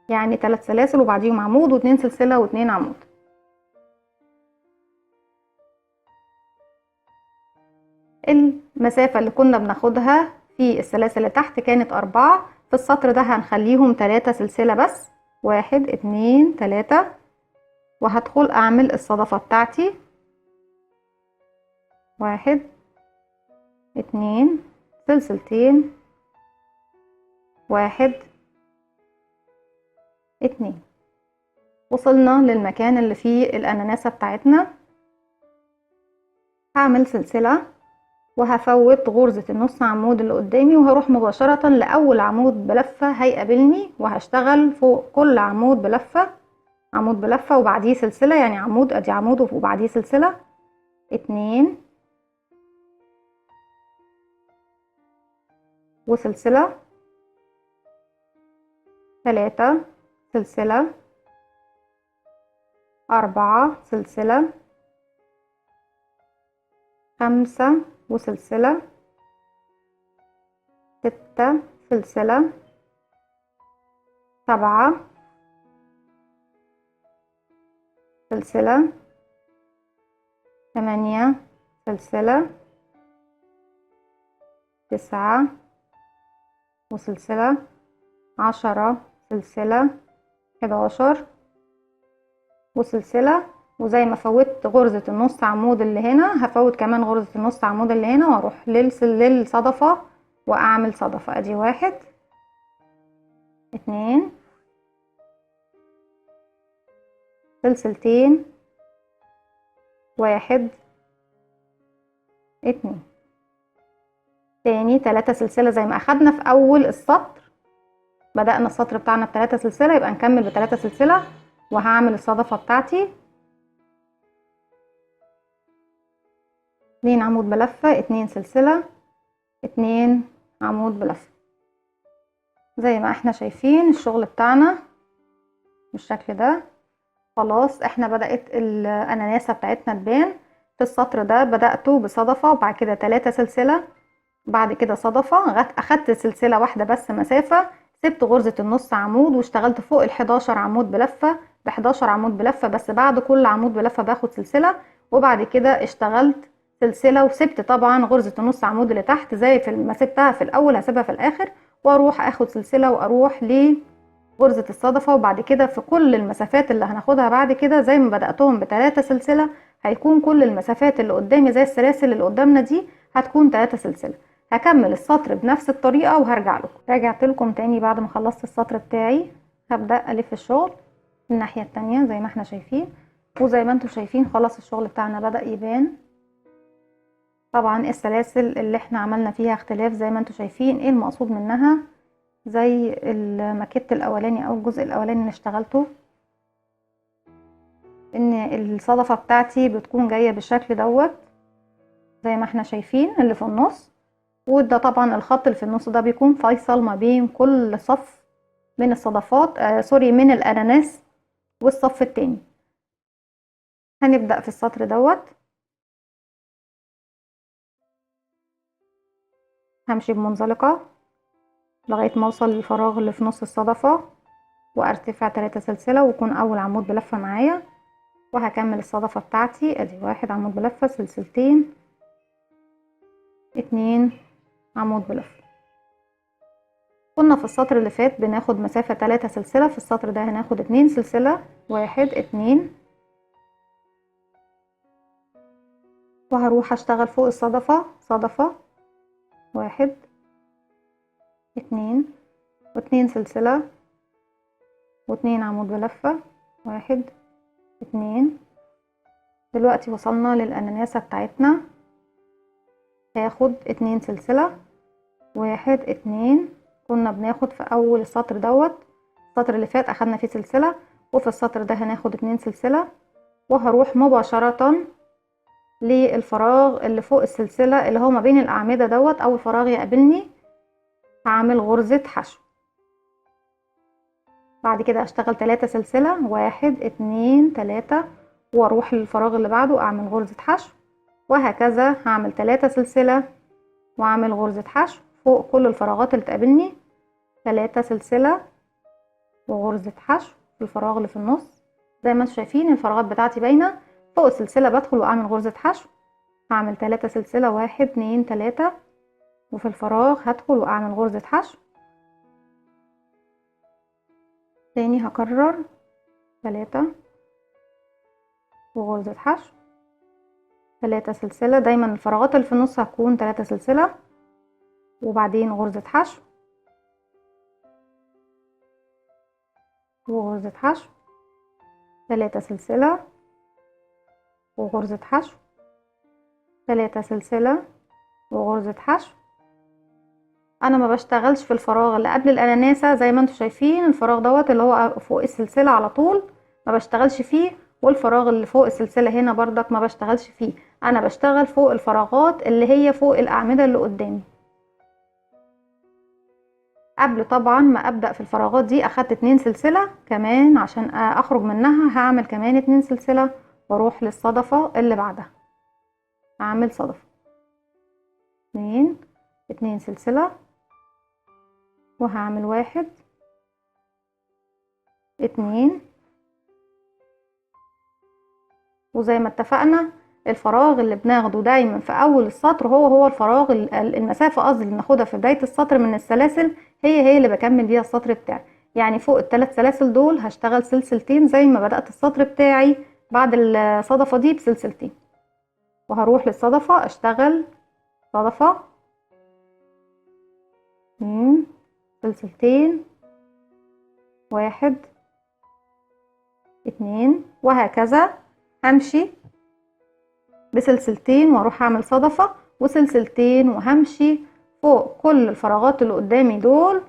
يعني 3 سلاسل وبعديهم عمود، و2 سلسلة و2 عمود. المسافة اللي كنا بناخدها في السلاسل اللي تحت كانت 4، في السطر ده هنخليهم 3 سلسلة بس، 1 2 3، وهدخل اعمل الصدفة بتاعتي، 1 2 سلسلتين، 1 2. وصلنا للمكان اللي فيه الأناناسة بتاعتنا، هعمل سلسلة وهفوت غرزة النص عمود اللي قدامي، وهروح مباشرة لأول عمود بلفة هيقابلني، وهشتغل فوق كل عمود بلفة عمود بلفة وبعديه سلسلة، يعني عمود ادي عمود وبعديه سلسلة، 2 وسلسلة، 3 سلسلة، 4 سلسلة، 5 وسلسلة، 6 سلسلة، 7 سلسلة، 8 سلسلة، 9 وسلسلة، 10 سلسلة، 11 وسلسلة. وزي ما فوتت غرزة النص عمود اللي هنا هفوت كمان غرزة النص عمود اللي هنا واروح للصدفة واعمل صدفة. ادي 1 2 سلسلتين، 1 2 تاني 3 سلسلة زي ما اخدنا في اول السطر. بدأنا السطر بتاعنا ب3 سلسلة، يبقى نكمل ب3 سلسلة وهعمل الصدفة بتاعتي. 2 عمود بلفة، 2 سلسلة، 2 عمود بلفة. زي ما احنا شايفين الشغل بتاعنا بالشكل ده. خلاص احنا بدأت الاناناسة بتاعتنا تبان. في السطر ده بدأته بصدفة وبعد كده 3 سلسلة، بعد كده صدفة، اخدت سلسلة واحدة بس مسافة، سبت غرزة النص عمود واشتغلت فوق ال11 عمود بلفة ب11 عمود بلفة، بس بعد كل عمود بلفة باخد سلسلة، وبعد كده اشتغلت سلسلة وسبت طبعا غرزة النص عمود اللي تحت زي ما سبتها في الاول هسيبها في الاخر، واروح اخد سلسلة واروح لغرزة الصدفة. وبعد كده في كل المسافات اللي هناخدها بعد كده زي ما بدأتهم ب3 سلسلة هيكون كل المسافات اللي قدامي زي السلاسل اللي قدامنا دي هتكون 3 سلسلة. هكمل السطر بنفس الطريقة وهرجع لكم. رجعت لكم تاني بعد ما خلصت السطر بتاعي. هبدأ ألف الشغل الناحية التانية زي ما احنا شايفين، وزي ما انتم شايفين خلاص الشغل بتاعنا بدأ يبان. طبعا السلاسل اللي احنا عملنا فيها اختلاف زي ما انتم شايفين. ايه المقصود منها؟ زي الماكيت الاولاني او الجزء الاولاني اللي اشتغلته، ان الصدفة بتاعتي بتكون جاية بالشكل دوت زي ما احنا شايفين اللي في النص، وده طبعا الخط اللي في النص ده بيكون فيصل ما بين كل صف من الصدفات سوري من الاناناس والصف التاني. هنبدأ في السطر دوت. همشي بمنزلقة لغاية ما اوصل للفراغ اللي في نص الصدفة وارتفع 3 سلسلة ويكون اول عمود بلفة معايا، وهكمل الصدفة بتاعتي. ادي 1 عمود بلفة، سلسلتين، 2 عمود بلفة. كنا في السطر اللي فات بناخد مسافة 3 سلسلة، في السطر ده هناخد 2 سلسلة، 1 2، وهروح اشتغل فوق الصدفة صدفة 1 2 و2 سلسلة و2 عمود بلفة 1 2. دلوقتي وصلنا للأناناسة بتاعتنا، هاخد 2 سلسلة 1 2. كنا بناخد في أول السطر دوت، السطر اللي فات أخدنا فيه سلسلة، وفي السطر ده هناخد 2 سلسلة، وهروح مباشرة للفراغ اللي فوق السلسلة اللي هو ما بين الأعمدة دوت. أول فراغ يقابلني هعمل غرزة حشو، بعد كده اشتغل 3 سلسلة 1 2 3، واروح للفراغ اللي بعده اعمل غرزة حشو، وهكذا هعمل 3 سلسلة واعمل غرزة حشو فوق كل الفراغات اللي تقابلني، 3 سلسلة وغرزة حشو في الفراغ اللي في النص. زي ما انتم شايفين الفراغات بتاعتي باينة. فوق السلسلة بدخل واعمل غرزة حشو، هعمل 3 سلسلة 1 2 3، وفي الفراغ هدخل واعمل غرزة حشو. تاني هكرر 3 وغرزة حشو، 3 سلسلة. دايما الفراغات اللي في النص هتكون 3 سلسلة وبعدين غرزة حشو وغرزة حشو، 3 سلسلة وغرزة حشو، 3 سلسلة وغرزة حشو. انا ما بشتغلش في الفراغ اللي قبل الاناناسة زي ما انتم شايفين، الفراغ دوت اللي هو فوق السلسلة على طول ما بشتغلش فيه، والفراغ اللي فوق السلسلة هنا بردك ما بشتغلش فيه. انا بشتغل فوق الفراغات اللي هي فوق الاعمدة اللي قدامي. قبل طبعا ما ابدأ في الفراغات دي اخدت 2 سلسلة كمان، عشان اخرج منها هعمل كمان 2 سلسلة واروح للصدفة اللي بعدها. هعمل صدفة 2 سلسلة، وهعمل 1 2. وزي ما اتفقنا الفراغ اللي بناخده دايما في اول السطر هو الفراغ المسافة قصدي اللي بناخدها في بداية السطر من السلاسل هي اللي بكمل بيها السطر بتاعي. يعني فوق ال3 سلاسل دول هشتغل سلسلتين زي ما بدأت السطر بتاعي بعد الصدفة دي بسلسلتين، وهروح للصدفة اشتغل صدفة 2 سلسلتين 1 2، وهكذا همشي بسلسلتين واروح اعمل صدفة وسلسلتين، وهمشي فوق كل الفراغات اللي قدامي دول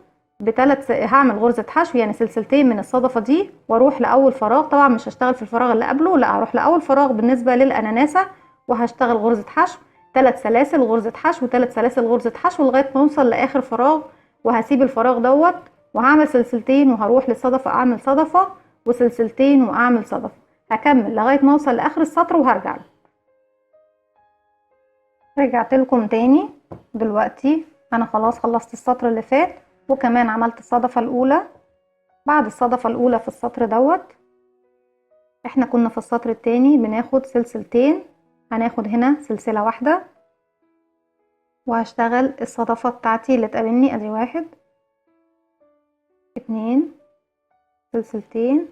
هعمل غرزة حشو، يعني سلسلتين من الصدفة دي واروح لاول فراغ. طبعا مش هشتغل في الفراغ اللي قبله، لا هروح لاول فراغ بالنسبة للاناناسة وهشتغل غرزة حشو 3 سلاسل غرزة حشو 3 سلاسل غرزة حشو لغاية ما اوصل لاخر فراغ، وهسيب الفراغ دوت وهعمل سلسلتين وهروح للصدفة اعمل صدفة وسلسلتين واعمل صدفة. هكمل لغاية ما اوصل لاخر السطر وهرجع له. رجعت لكم تاني. دلوقتي انا خلاص خلصت السطر اللي فات وكمان عملت الصدفة الاولى. بعد الصدفة الاولى في السطر دوت احنا كنا في السطر التاني بناخد سلسلتين، هناخد هنا سلسلة واحدة وهشتغل الصدفة بتاعتي اللي تقابلني. ادي 1 2 سلسلتين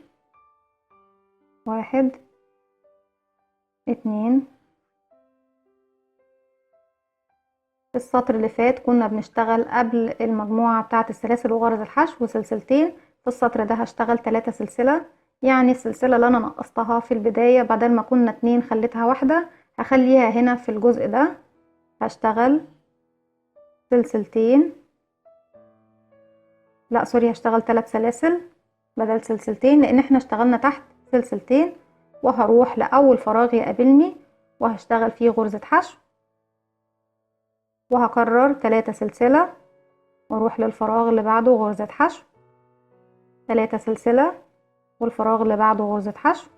1 2. السطر اللي فات كنا بنشتغل قبل المجموعة بتاعة السلاسل وغرز الحشو سلسلتين، في السطر ده هشتغل 3 سلسلة، يعني السلسلة اللي انا نقصتها في البداية بدل ما كنا 2 خليتها 1 هخليها هنا في الجزء ده. هشتغل سلسلتين، لا سوري، هشتغل 3 سلاسل بدل سلسلتين لان احنا اشتغلنا تحت سلسلتين، وهروح لأول فراغ يقابلني وهشتغل فيه غرزة حشو وهكرر 3 سلسلة واروح للفراغ اللي بعده غرزة حشو 3 سلسلة والفراغ اللي بعده غرزة حشو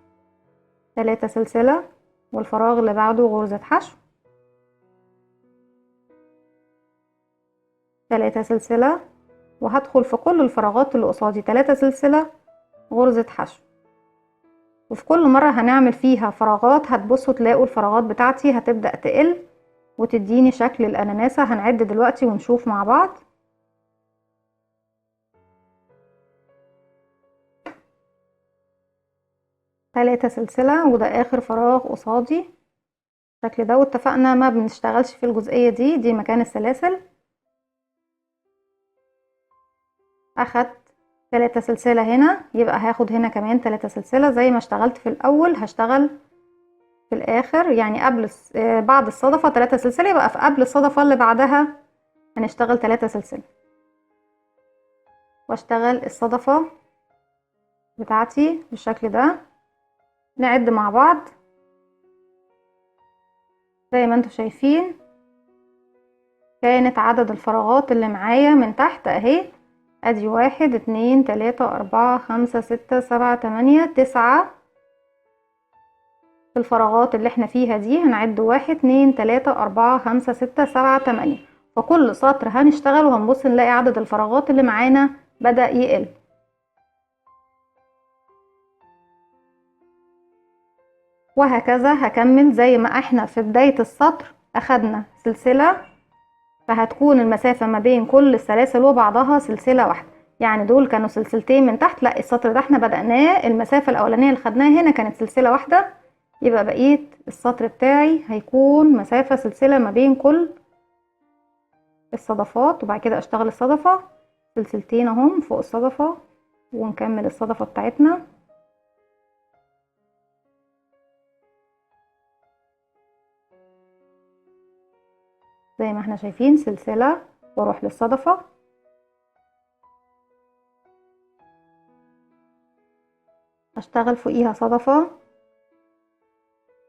3 سلسلة والفراغ اللي بعده غرزة حشو 3 سلسلة، وهدخل في كل الفراغات اللي قصادي 3 سلسلة غرزة حشو. وفي كل مرة هنعمل فيها فراغات هتبصوا تلاقوا الفراغات بتاعتي هتبدأ تقل وتديني شكل الأناناسة. هنعد دلوقتي ونشوف مع بعض. 3 سلسلة وده آخر فراغ قصادي بالشكل ده. واتفقنا ما بنشتغلش في الجزئية دي مكان السلاسل. أخدت 3 سلسلة هنا، يبقى هاخد هنا كمان 3 سلسلة زي ما اشتغلت في الأول هشتغل في الآخر، يعني قبل بعد الصدفة 3 سلسلة، يبقى في قبل الصدفة اللي بعدها هنشتغل 3 سلسلة واشتغل الصدفة بتاعتي بالشكل ده. نعد مع بعض زي ما انتوا شايفين. كانت عدد الفراغات اللي معايا من تحت اهي، ادي 1 2 3 4 5 6 7 8 9. في الفراغات اللي احنا فيها دي هنعد 1 2 3 4 5 6 7 8. فكل سطر هنشتغل وهنبص نلاقي عدد الفراغات اللي معانا بدأ يقل. وهكذا هكمل زي ما احنا في بداية السطر اخدنا سلسلة، فهتكون المسافة ما بين كل السلاسل وبعضها سلسلة واحدة. يعني دول كانوا سلسلتين من تحت، لا السطر ده احنا بدأناه المسافة الاولانية اللي خدناها هنا كانت سلسلة واحدة، يبقى بقية السطر بتاعي هيكون مسافة سلسلة ما بين كل الصدفات. وبعد كده اشتغل الصدفة سلسلتين اهم فوق الصدفة ونكمل الصدفة بتاعتنا. زي ما احنا شايفين سلسلة واروح للصدفة اشتغل فوقيها صدفة.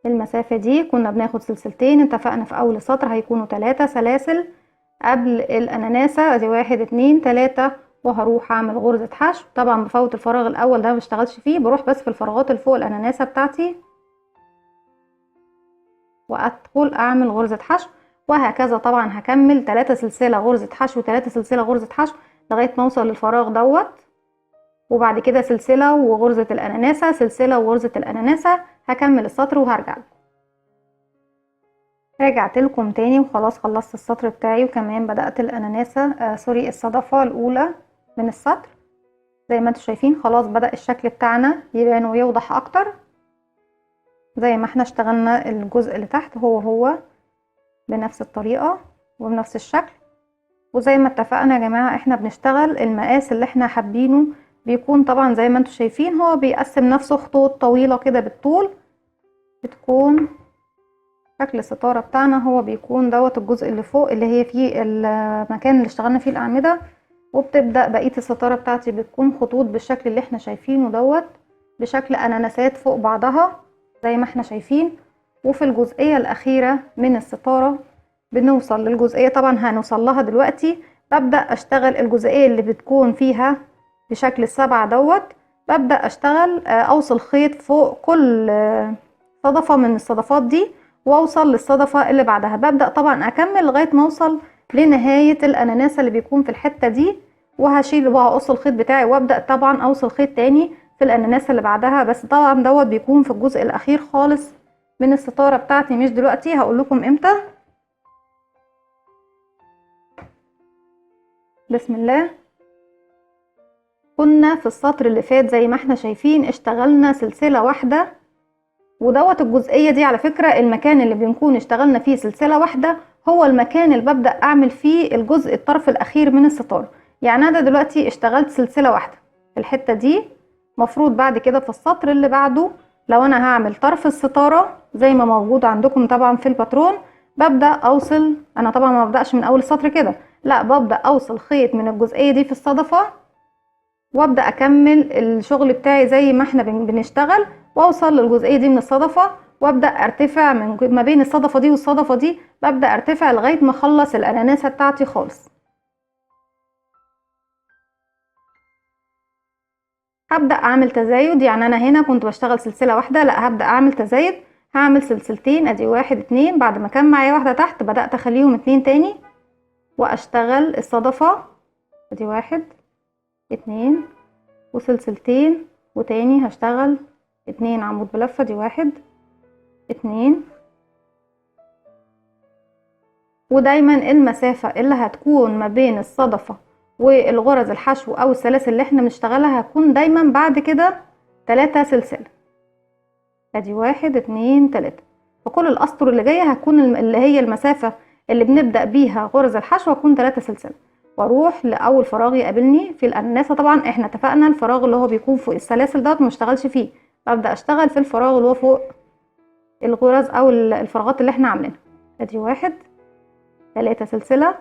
المسافة دي كنا بناخد سلسلتين، اتفقنا في اول السطر هيكونوا 3 سلاسل قبل الاناناسة. ادي 1 2 3، وهروح اعمل غرزة حشو. طبعا بفوت الفراغ الاول ده مبشتغلش فيه، بروح بس في الفراغات اللي فوق الاناناسة بتاعتي وادخل اعمل غرزة حشو، وهكذا. طبعا هكمل 3 سلسلة غرزة حشو 3 سلسلة غرزة حشو لغاية ما اوصل للفراغ دوت، وبعد كده سلسلة وغرزة الاناناسة، سلسلة وغرزة الاناناسة. هكمل السطر وهرجع لكم. رجعت لكم تاني وخلاص خلصت السطر بتاعي، وكمان بدأت الاناناسة سوري الصدفة الاولى من السطر. زي ما انتم شايفين خلاص بدأ الشكل بتاعنا يبان ويوضح اكتر. زي ما احنا اشتغلنا الجزء اللي تحت هو بنفس الطريقة وبنفس الشكل. وزي ما اتفقنا يا جماعة احنا بنشتغل المقاس اللي احنا حابينه. بيكون طبعا زي ما انتم شايفين هو بيقسم نفسه خطوط طويلة كده بالطول. بتكون شكل الستارة بتاعنا هو بيكون دوت الجزء اللي فوق اللي هي فيه المكان اللي اشتغلنا فيه الأعمدة، وبتبدأ بقية الستارة بتاعتي بتكون خطوط بالشكل اللي احنا شايفينه دوت، بشكل أناناسات فوق بعضها زي ما احنا شايفين. وفي الجزئية الأخيرة من الستارة بنوصل للجزئية طبعا هنوصل لها دلوقتي. ببدأ أشتغل الجزئية اللي بتكون فيها بشكل السبعة دوت. ببدأ أشتغل أوصل خيط فوق كل صدفة من الصدفات دي، واوصل للصدفة اللي بعدها. ببدأ طبعا اكمل لغاية ما اوصل لنهاية الاناناسة اللي بيكون في الحتة دي، وهشيل وهقص الخيط بتاعي، وابدأ طبعا اوصل خيط تاني في الاناناسة اللي بعدها. بس طبعا دوت بيكون في الجزء الاخير خالص من الستارة بتاعتي، مش دلوقتي. هقول لكم امتى. بسم الله. كنا في السطر اللي فات زي ما احنا شايفين اشتغلنا سلسلة واحدة، ودوت الجزئية دي على فكرة المكان اللي بنكون اشتغلنا فيه سلسلة واحدة هو المكان اللي ببدأ اعمل فيه الجزء الطرف الاخير من الستارة. يعني انا دلوقتي اشتغلت سلسلة واحدة في الحتة دي. مفروض بعد كده في السطر اللي بعده لو انا هعمل طرف الستارة زي ما موجود عندكم طبعا في الباترون، ببدأ اوصل. انا طبعا ما ببدأش من اول السطر كده، لا، ببدأ اوصل خيط من الجزئية دي في الصدفة، وابدأ اكمل الشغل بتاعي زي ما احنا بنشتغل، واوصل للجزئية دي من الصدفة، وابدأ ارتفع من ما بين الصدفة دي والصدفة دي. ببدأ ارتفع لغاية ما اخلص الاناناسة بتاعتي خالص. هبدأ اعمل تزايد، يعني انا هنا كنت بشتغل سلسلة واحدة، لا هبدأ اعمل تزايد. هعمل سلسلتين، ادي 1 2، بعد ما كان معايا واحدة تحت بدأت اخليهم 2 تاني، واشتغل الصدفة. ادي 1 2 وسلسلتين، وتاني هشتغل 2 عمود بلفة. دي 1 2. ودايما المسافة اللي هتكون ما بين الصدفة والغرز الحشو او السلاسل اللي احنا بنشتغلها هتكون دايما بعد كده 3 سلسلة. ادي 1 2 3. فكل الاسطر اللي جاية هتكون اللي هي المسافة اللي بنبدأ بيها غرز الحشو هتكون 3 سلسلة. واروح لاول فراغ يقابلني في الاناناسة. طبعا احنا اتفقنا الفراغ اللي هو بيكون فوق السلاسل دوت مشتغلش فيه، ببدأ اشتغل في الفراغ اللي هو فوق الغرز او الفراغات اللي احنا عاملينها. ادي 1 3 سلسلة،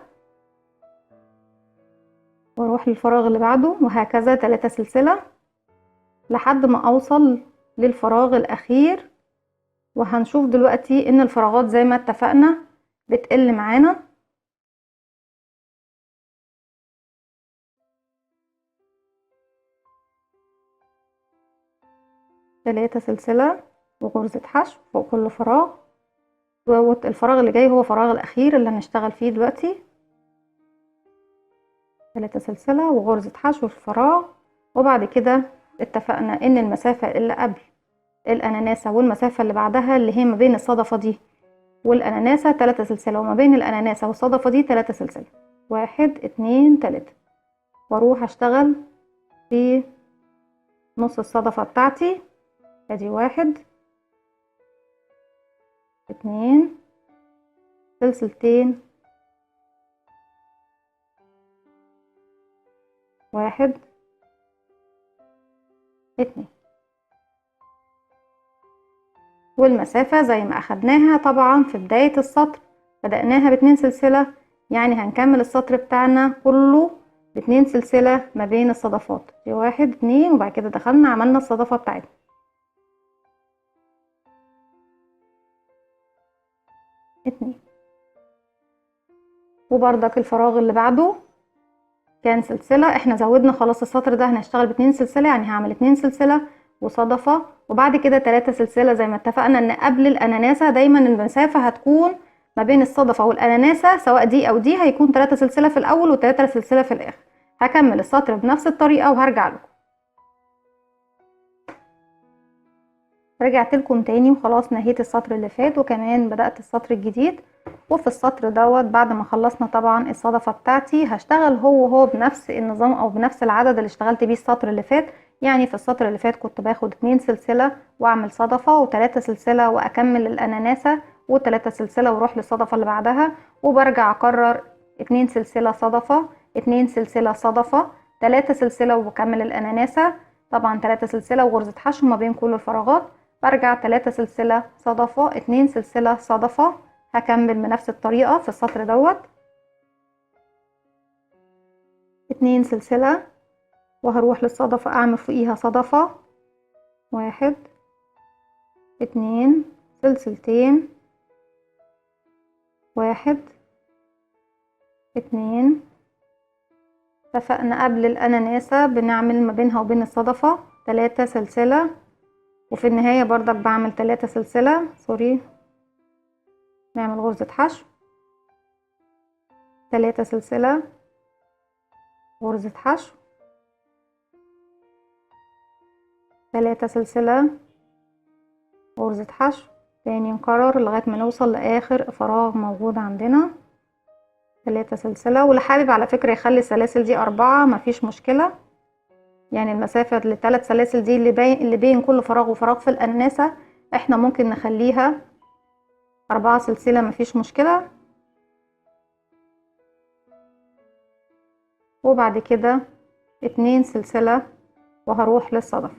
واروح للفراغ اللي بعده، وهكذا 3 سلسلة لحد ما اوصل للفراغ الاخير. وهنشوف دلوقتي ان الفراغات زي ما اتفقنا بتقل معانا. ثلاثة سلسلة وغرزة حشو فوق كل فراغ. دوت الفراغ اللي جاي هو فراغ الاخير اللي هنشتغل فيه دلوقتي. 3 سلسلة وغرزة حشو في الفراغ. وبعد كده اتفقنا ان المسافة اللي قبل الاناناسة والمسافة اللي بعدها اللي هي ما بين الصدفة دي والاناناسة 3 سلسلة، وما بين الاناناسة والصدفة دي 3 سلسلة. 1 2 3. واروح اشتغل في نص الصدفة بتاعتي. ادي 1 2 سلسلتين، 1 2. والمسافة زي ما اخدناها طبعا في بداية السطر بدأناها ب2 سلسلة، يعني هنكمل السطر بتاعنا كله ب2 سلسلة ما بين الصدفات. دي 1 2، وبعد كده دخلنا عملنا الصدفة بتاعتنا 2. وبردك الفراغ اللي بعده كان سلسلة. احنا زودنا خلاص السطر ده، هنشتغل ب2 سلسلة، يعني هعمل 2 سلسلة وصدفة وبعد كده 3 سلسلة. زي ما اتفقنا ان قبل الاناناسة دايما المسافة هتكون ما بين الصدفة والاناناسة، سواء دي او دي، هيكون 3 سلسلة في الاول و3 سلسلة في الاخر. هكمل السطر بنفس الطريقة وهرجع لكم. رجعت لكم تاني وخلاص نهيت السطر اللي فات وكمان بدأت السطر الجديد. وفي السطر دوت بعد ما خلصنا طبعا الصدفة بتاعتي هشتغل هو بنفس النظام او بنفس العدد اللي اشتغلت بيه السطر اللي فات. يعني في السطر اللي فات كنت باخد 2 سلسلة واعمل صدفة و3 سلسلة واكمل الاناناسة و3 سلسلة واروح للصدفة اللي بعدها، وبرجع اكرر 2 سلسلة صدفة 2 سلسلة صدفة 3 سلسلة واكمل الاناناسة. طبعا 3 سلسلة وغرزة حشو ما بين كل الفراغات. برجع 3 سلسلة صدفة 2 سلسلة صدفة. هكمل بنفس الطريقة في السطر دوت 2 سلسلة وهروح للصدفة اعمل فوقيها صدفة 1 2 سلسلتين 1 2. اتفقنا قبل الاناناسة بنعمل ما بينها وبين الصدفة 3 سلسلة وفي النهاية بردك بعمل 3 سلسلة نعمل غرزة حشو 3 سلسلة غرزة حشو 3 سلسلة غرزة حشو تاني. نكرر لغاية ما نوصل لآخر فراغ موجود عندنا 3 سلسلة. واللي حابب على فكرة يخلي السلاسل دي 4 مفيش مشكلة، يعني المسافة ل3 سلاسل دي اللي بين كل فراغ وفراغ في الأناناسة احنا ممكن نخليها 4 سلسلة مفيش مشكلة. وبعد كده 2 سلسلة وهروح للصدفة.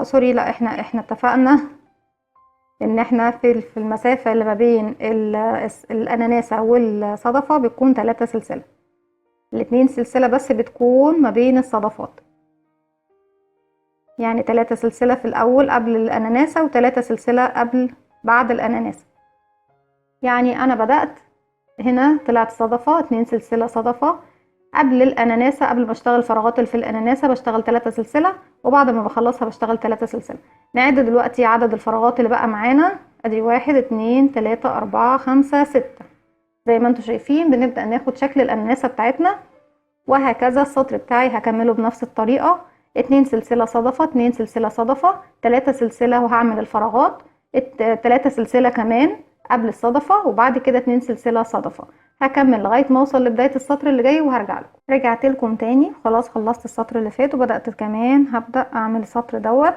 سوري، لا احنا اتفقنا ان احنا في المسافة اللي ما بين الاناناسة والصدفة بتكون 3 سلسلة. ال2 سلسلة بس بتكون ما بين الصدفات، يعني 3 سلسلة في الاول قبل الاناناسة و3 سلسلة بعد الاناناسة. يعني انا بدأت هنا طلعت صدفة 2 سلسلة صدفة قبل الاناناسة، قبل ما اشتغل فراغات اللي في الاناناسة بشتغل 3 سلسلة وبعد ما بخلصها بشتغل 3 سلسلة. نعد دلوقتي عدد الفراغات اللي بقى معانا. ادي 1 2 3 4 5 6. زي ما انتم شايفين بنبدأ ناخد شكل الاناناسة بتاعتنا، وهكذا السطر بتاعي هكمله بنفس الطريقة. 2 سلسلة صدفة 2 سلسلة صدفة 3 سلسلة وهعمل الفراغات 3 سلسلة كمان قبل الصدفة وبعد كده 2 سلسلة صدفة. هكمل لغاية ما اوصل لبداية السطر اللي جاي وهرجع لكم. رجعت لكم تاني خلاص خلصت السطر اللي فات وبدأت كمان هبدأ اعمل السطر دوت.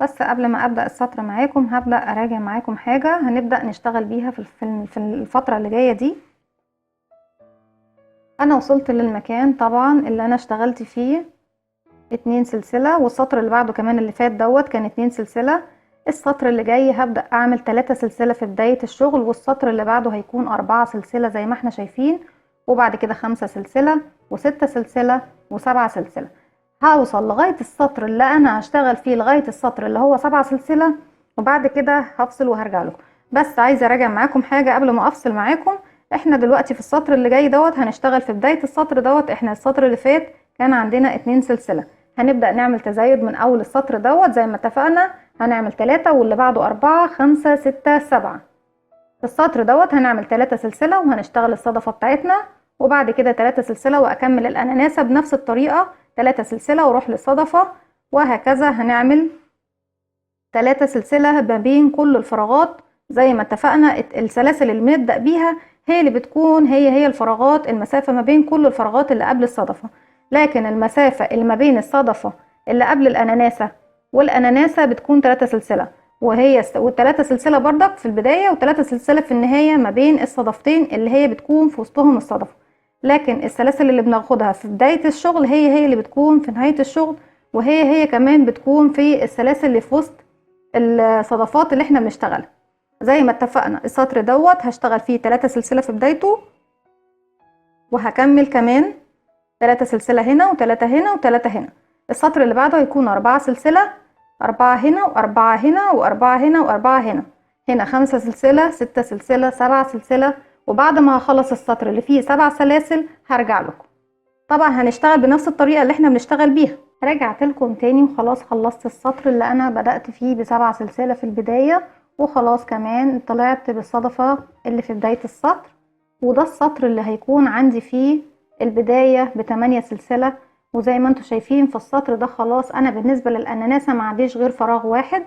بس قبل ما ابدأ السطر معاكم هبدأ اراجع معاكم حاجة هنبدأ نشتغل بيها في الفترة اللي جاية دي. انا وصلت للمكان طبعا اللي انا اشتغلت فيه 2 سلسلة، والسطر اللي بعده كمان اللي فات دوت كان 2 سلسلة. السطر اللي جاي هبدأ اعمل 3 سلسلة في بداية الشغل، والسطر اللي بعده هيكون 4 سلسلة زي ما احنا شايفين، وبعد كده 5 سلسلة و6 سلسلة و7 سلسلة. هوصل لغاية السطر اللي انا هشتغل فيه لغاية السطر اللي هو 7 سلسلة، وبعد كده هفصل وهرجع لكم. بس عايزة اراجع معاكم حاجة قبل ما افصل معاكم. احنا دلوقتي في السطر اللي جاي دوت هنشتغل في بداية السطر دوت. احنا السطر اللي فات كان عندنا 2 سلسلة، هنبدأ نعمل تزايد من اول السطر دوت زي ما اتفقنا. هنعمل 3 واللي بعده 4 5 6 7. في السطر دوت هنعمل 3 سلسلة وهنشتغل الصدفة بتاعتنا، وبعد كده 3 سلسلة واكمل الاناناسة بنفس الطريقة 3 سلسلة واروح للصدفة، وهكذا هنعمل 3 سلسلة ما بين كل الفراغات زي ما اتفقنا. السلاسل اللي بنبدأ بيها هي اللي بتكون هي الفراغات، المسافة ما بين كل الفراغات اللي قبل الصدفة. لكن المسافة اللي ما بين الصدفة اللي قبل الأناناسة والأناناسة بتكون 3 سلسلة، والثلاثة سلسلة بردك في البداية و3 سلسلة في النهاية ما بين الصدفتين اللي هي بتكون في وسطهم الصدفة. لكن السلاسل اللي بناخدها في بداية الشغل هي اللي بتكون في نهاية الشغل، وهي كمان بتكون في السلاسل اللي في وسط الصدفات اللي احنا بنشتغلها. زي ما اتفقنا السطر دوت هشتغل فيه 3 سلسلة في بدايته، وهكمل كمان 3 سلسلة هنا و3 هنا و3 هنا. السطر اللي بعده هيكون 4 سلسلة 4 هنا و4 هنا و4 هنا و4 هنا. هنا 5 سلسلة، 6 سلسلة، 7 سلسلة. وبعد ما هخلص السطر اللي فيه 7 سلاسل هرجع لكم. طبعا هنشتغل بنفس الطريقة اللي احنا بنشتغل بيها. رجعت لكم تاني وخلاص خلصت السطر اللي انا بدأت فيه ب7 سلسلة في البداية، وخلاص كمان طلعت بالصدفة اللي في بداية السطر. وده السطر اللي هيكون عندي فيه البداية ب8 سلسلة. وزي ما انتوا شايفين في السطر ده خلاص انا بالنسبة للأناناسة معنديش غير فراغ واحد.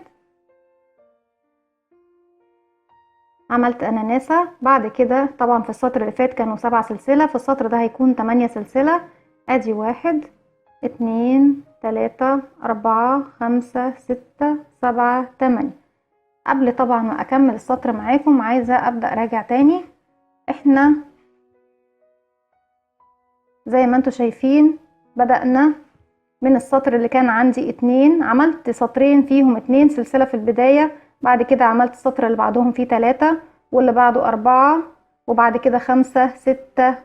عملت أناناسة. بعد كده طبعا في السطر اللي فات كانوا 7 سلسلة، في السطر ده هيكون 8 سلسلة. ادي 1 2 3 4 5 6 7 8. قبل طبعا ما اكمل السطر معاكم عايزة ابدأ راجع تاني. احنا زي ما انتوا شايفين بدأنا من السطر اللي كان عندي 2، عملت سطرين فيهم 2 سلسلة في البداية. بعد كده عملت السطر اللي بعدهم فيه 3، واللي بعده 4، وبعد كده 5 6.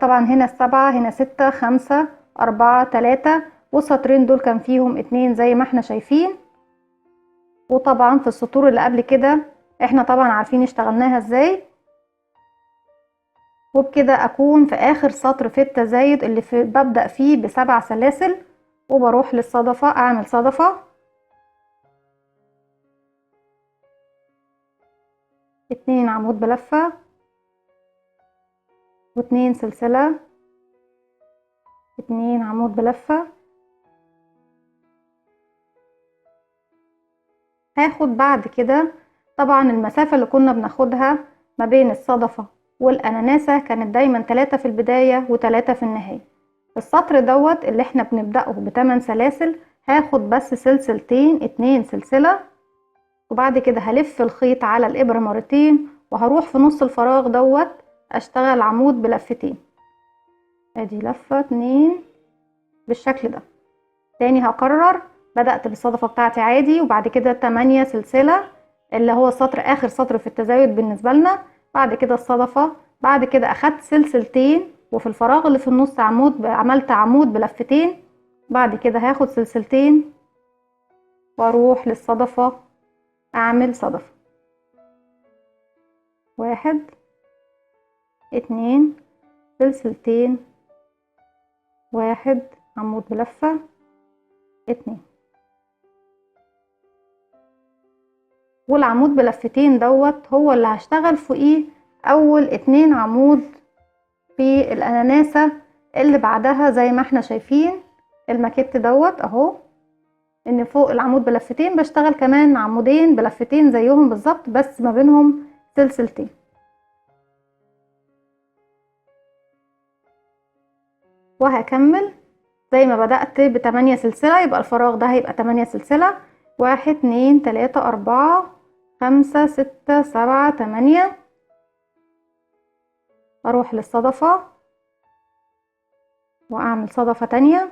طبعا هنا 7، هنا 6 5 4 3. والسطرين دول كان فيهم 2 زي ما احنا شايفين. وطبعا في السطور اللي قبل كده احنا طبعا عارفين اشتغلناها ازاي. وبكده اكون في اخر سطر في التزايد اللي ببدأ فيه ب7 سلاسل، وبروح للصدفة اعمل صدفة 2 عمود بلفة و2 سلسلة، 2 عمود بلفة. هاخد بعد كده طبعا المسافة اللي كنا بناخدها ما بين الصدفة والأناناسة كانت دايما 3 في البداية و3 في النهاية. السطر دوت اللي احنا بنبدأه ب8 سلاسل هاخد بس سلسلتين، 2 سلسلة. وبعد كده هلف الخيط على الإبرة مرتين وهروح في نص الفراغ دوت اشتغل عمود بلفتين. ادي لفة 2 بالشكل ده. تاني هكرر، بدأت بالصدفة بتاعتي عادي وبعد كده 8 سلسلة اللي هو السطر اخر سطر في التزايد بالنسبة لنا. بعد كده الصدفة، بعد كده اخدت سلسلتين وفي الفراغ اللي في النص عمود، عملت عمود بلفتين. بعد كده هاخد سلسلتين واروح للصدفة اعمل صدفة 1 2 سلسلتين 1 عمود بلفة 2. والعمود بلفتين دوت هو اللي هشتغل فوقيه اول 2 عمود في الاناناسة اللي بعدها. زي ما احنا شايفين الماكيت دوت اهو، ان فوق العمود بلفتين بشتغل كمان عمودين بلفتين زيهم بالظبط بس ما بينهم سلسلتين. وهكمل زي ما بدأت ب8 سلسلة، يبقى الفراغ ده هيبقى 8 سلسلة 1 2 3 4 5 6 7 8. اروح للصدفة واعمل صدفة تانية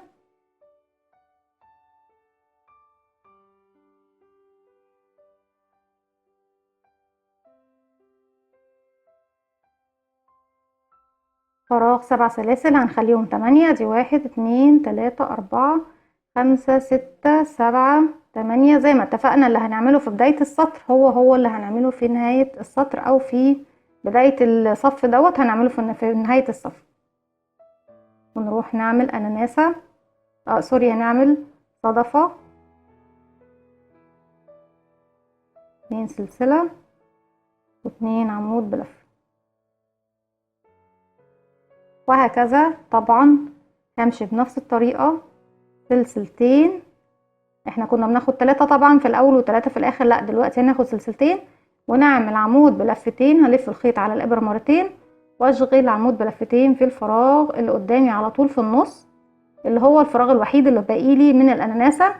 فراغ 7 سلاسل هنخليهم 8. دي 1 2 3 4 5 6 7 8 زي ما اتفقنا. اللي هنعمله في بداية السطر هو اللي هنعمله في نهاية السطر او في بداية الصف دوت هنعمله في نهاية الصف. ونروح نعمل اناناسة سوري هنعمل صدفة 2 سلسلة و2 عمود بلف. وهكذا طبعا همشي بنفس الطريقة سلسلتين. احنا كنا بناخد 3 طبعا في الاول و3 في الاخر، لا دلوقتي هناخد سلسلتين ونعمل عمود بلفتين. هلف الخيط على الابرة مرتين واشغل عمود بلفتين في الفراغ اللي قدامي على طول في النص اللي هو الفراغ الوحيد اللي باقي لي من الاناناسة.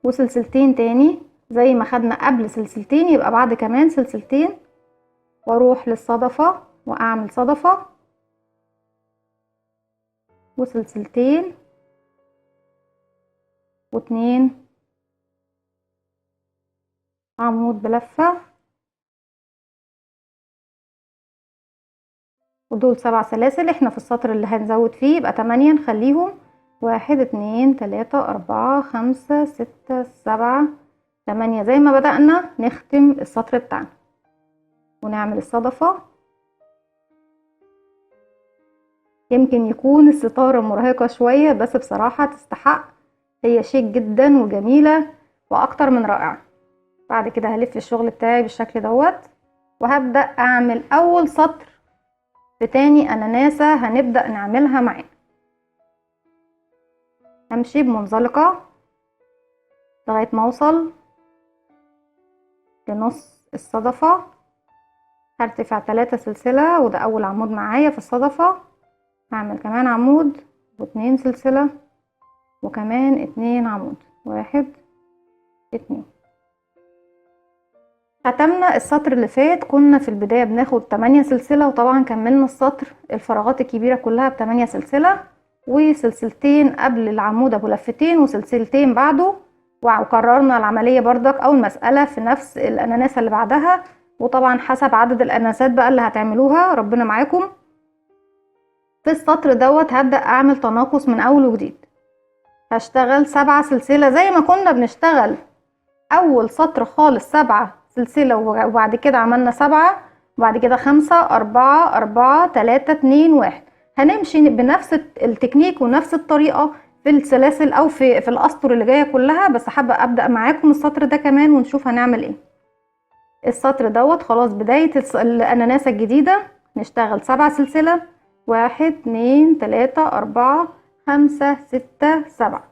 وسلسلتين تاني زي ما خدنا قبل سلسلتين يبقى بعد كمان سلسلتين. واروح للصدفة واعمل صدفة وسلسلتين و2 عمود بلفة. ودول 7 سلاسل. احنا في السطر اللي هنزود فيه يبقى 8 نخليهم 1 2 3 4 5 6 7 8 زي ما بدأنا نختم السطر بتاعنا، ونعمل الصدفة. يمكن يكون الستارة مرهقة شوية، بس بصراحة تستحق، هي شيك جدا وجميلة واكتر من رائعة. بعد كده هلف الشغل بتاعي بالشكل دوت، وهبدأ اعمل اول سطر في تاني اناناسة هنبدأ نعملها معانا. همشي بمنزلقة لغاية ما اوصل لنص الصدفة، هرتفع 3 سلسلة، وده اول عمود معايا في الصدفة. هعمل كمان عمود و2 سلسلة، وكمان 2 عمود، 1 2. ختمنا السطر اللي فات، كنا في البداية بناخد 8 سلسلة، وطبعا كملنا السطر الفراغات الكبيرة كلها ب8 سلسلة، وسلسلتين قبل العمود ابو لفتين، وسلسلتين بعده، وكررنا العملية بردك او المسألة في نفس الاناناسة اللي بعدها. وطبعا حسب عدد الاناناسات بقى اللي هتعملوها، ربنا معاكم. في السطر دوت هبدأ اعمل تناقص من اول وجديد، هشتغل 7 سلسلة زي ما كنا بنشتغل اول سطر خالص، 7 سلسلة، وبعد كده عملنا 7، وبعد كده 5 4 4 3 2 1. هنمشي بنفس التكنيك ونفس الطريقة في السلاسل او في الاسطر اللي جاية كلها، بس حابة ابدأ معاكم السطر ده كمان ونشوف هنعمل ايه. السطر دوت خلاص بداية الاناناسة الجديدة، نشتغل 7 سلسلة، 1 2 3 4 5 6 7.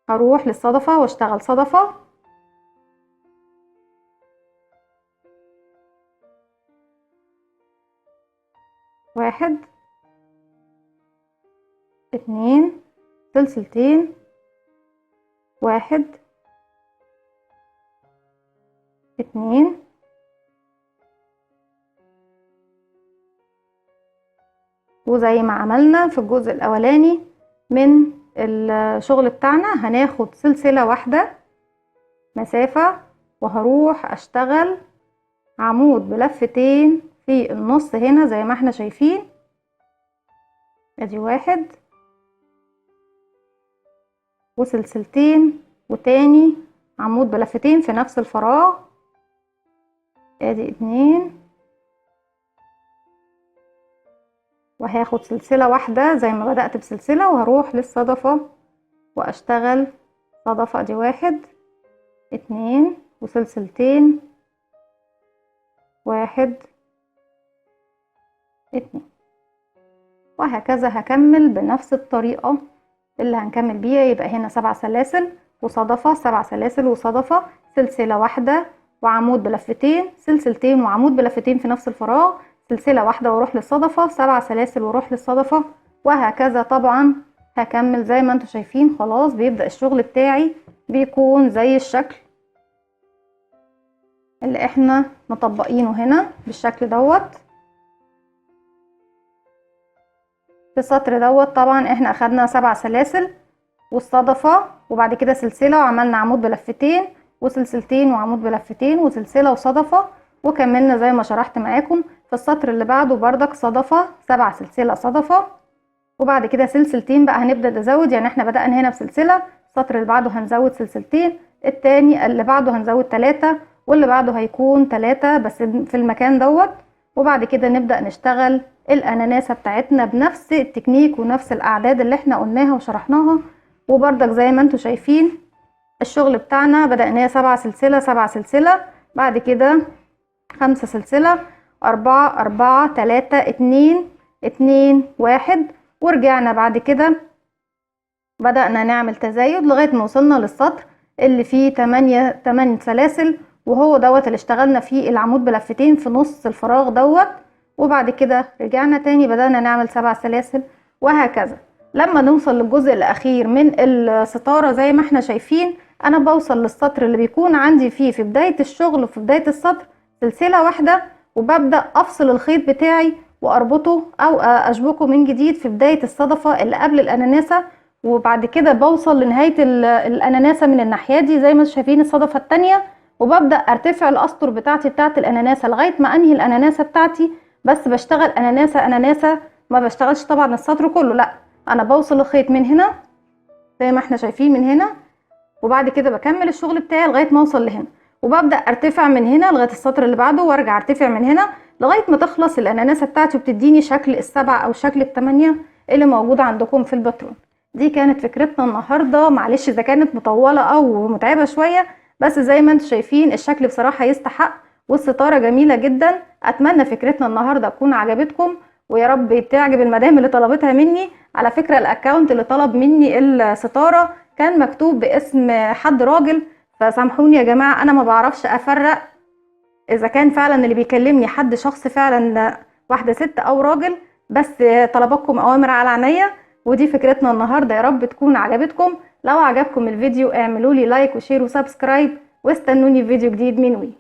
هروح للصدفة واشتغل صدفة، 1 2 سلسلتين، 1 2 وزي ما عملنا في الجزء الاولاني من الشغل بتاعنا، هناخد سلسلة واحدة مسافة، وهروح اشتغل عمود بلفتين في النص هنا زي ما احنا شايفين. ادي 1 وسلسلتين، وتاني عمود بلفتين في نفس الفراغ. ادي 2، وهاخد سلسلة واحدة زي ما بدأت بسلسلة، وهروح للصدفة واشتغل صدفة. ادي 1 2 وسلسلتين، 1 2، وهكذا هكمل بنفس الطريقة اللي هنكمل بيها. يبقى هنا 7 سلاسل وصدفة، 7 سلاسل وصدفة، سلسلة واحدة وعمود بلفتين، سلسلتين وعمود بلفتين في نفس الفراغ، سلسلة واحدة واروح للصدفة، 7 سلاسل واروح للصدفة، وهكذا. طبعا هكمل زي ما انتم شايفين. خلاص بيبدأ الشغل بتاعي بيكون زي الشكل اللي احنا مطبقينه هنا بالشكل دوت. في السطر دوت طبعا احنا اخدنا 7 سلاسل والصدفة، وبعد كده سلسلة وعملنا عمود بلفتين، وسلسلتين وعمود بلفتين، وسلسلة وصدفة، وكملنا زي ما شرحت معاكم. في السطر اللي بعده بردك صدفة، 7 سلسلة صدفة، وبعد كده سلسلتين بقى هنبدأ نزود. يعني احنا بدأنا هنا بسلسلة، السطر اللي بعده هنزود سلسلتين، التاني اللي بعده هنزود 3، واللي بعده هيكون 3 بس في المكان دوت. وبعد كده نبدأ نشتغل الاناناسة بتاعتنا بنفس التكنيك ونفس الاعداد اللي احنا قلناها وشرحناها. وبردك زي ما انتم شايفين الشغل بتاعنا بدأناه 7 سلسلة 7 سلسلة، بعد كده 5 سلسلة، 4 4 3 2 2 1، ورجعنا بعد كده بدأنا نعمل تزايد لغاية ما وصلنا للسطر اللي فيه 8 سلاسل، وهو دوت اللي اشتغلنا فيه العمود بلفتين في نص الفراغ دوت. وبعد كده رجعنا تاني بدأنا نعمل 7 سلاسل، وهكذا لما نوصل للجزء الاخير من الستارة. زي ما احنا شايفين انا بوصل للسطر اللي بيكون عندي فيه في بداية الشغل وفي بداية السطر سلسلة واحدة، وببدأ افصل الخيط بتاعي واربطه او اشبكه من جديد في بداية الصدفة اللي قبل الاناناسة. وبعد كده بوصل لنهاية الاناناسة من الناحية دي زي ما شايفين الصدفة التانية، وببدأ ارتفع الاسطر بتاعتي بتاعت الاناناسة لغاية ما انهي الاناناسة بتاعتي. بس بشتغل اناناسة اناناسة، ما بشتغلش طبعا السطر كله، لا، انا بوصل الخيط من هنا زي ما احنا شايفين من هنا، وبعد كده بكمل الشغل بتاعي لغايه ما اوصل لهنا، وببدا ارتفع من هنا لغايه السطر اللي بعده، وارجع ارتفع من هنا لغايه ما تخلص الاناناسه بتاعتي وبتديني شكل السبعة او شكل التمانية اللي موجود عندكم في الباترون. دي كانت فكرتنا النهارده، معلش اذا كانت مطوله او متعبه شويه، بس زي ما انتم شايفين الشكل بصراحه يستحق، والستاره جميله جدا. اتمنى فكرتنا النهارده تكون عجبتكم، ويا رب تعجب المدام اللي طلبتها مني. على فكره الاكونت اللي طلب مني الستاره كان مكتوب باسم حد راجل، فسامحوني يا جماعه انا ما بعرفش افرق اذا كان فعلا اللي بيكلمني حد شخص فعلا واحده ست او راجل، بس طلباتكم اوامر على عينيا. ودي فكرتنا النهارده، يا رب تكون عجبتكم. لو عجبكم الفيديو اعملوا لي لايك وشير وسبسكرايب، واستنوني في فيديو جديد من وي.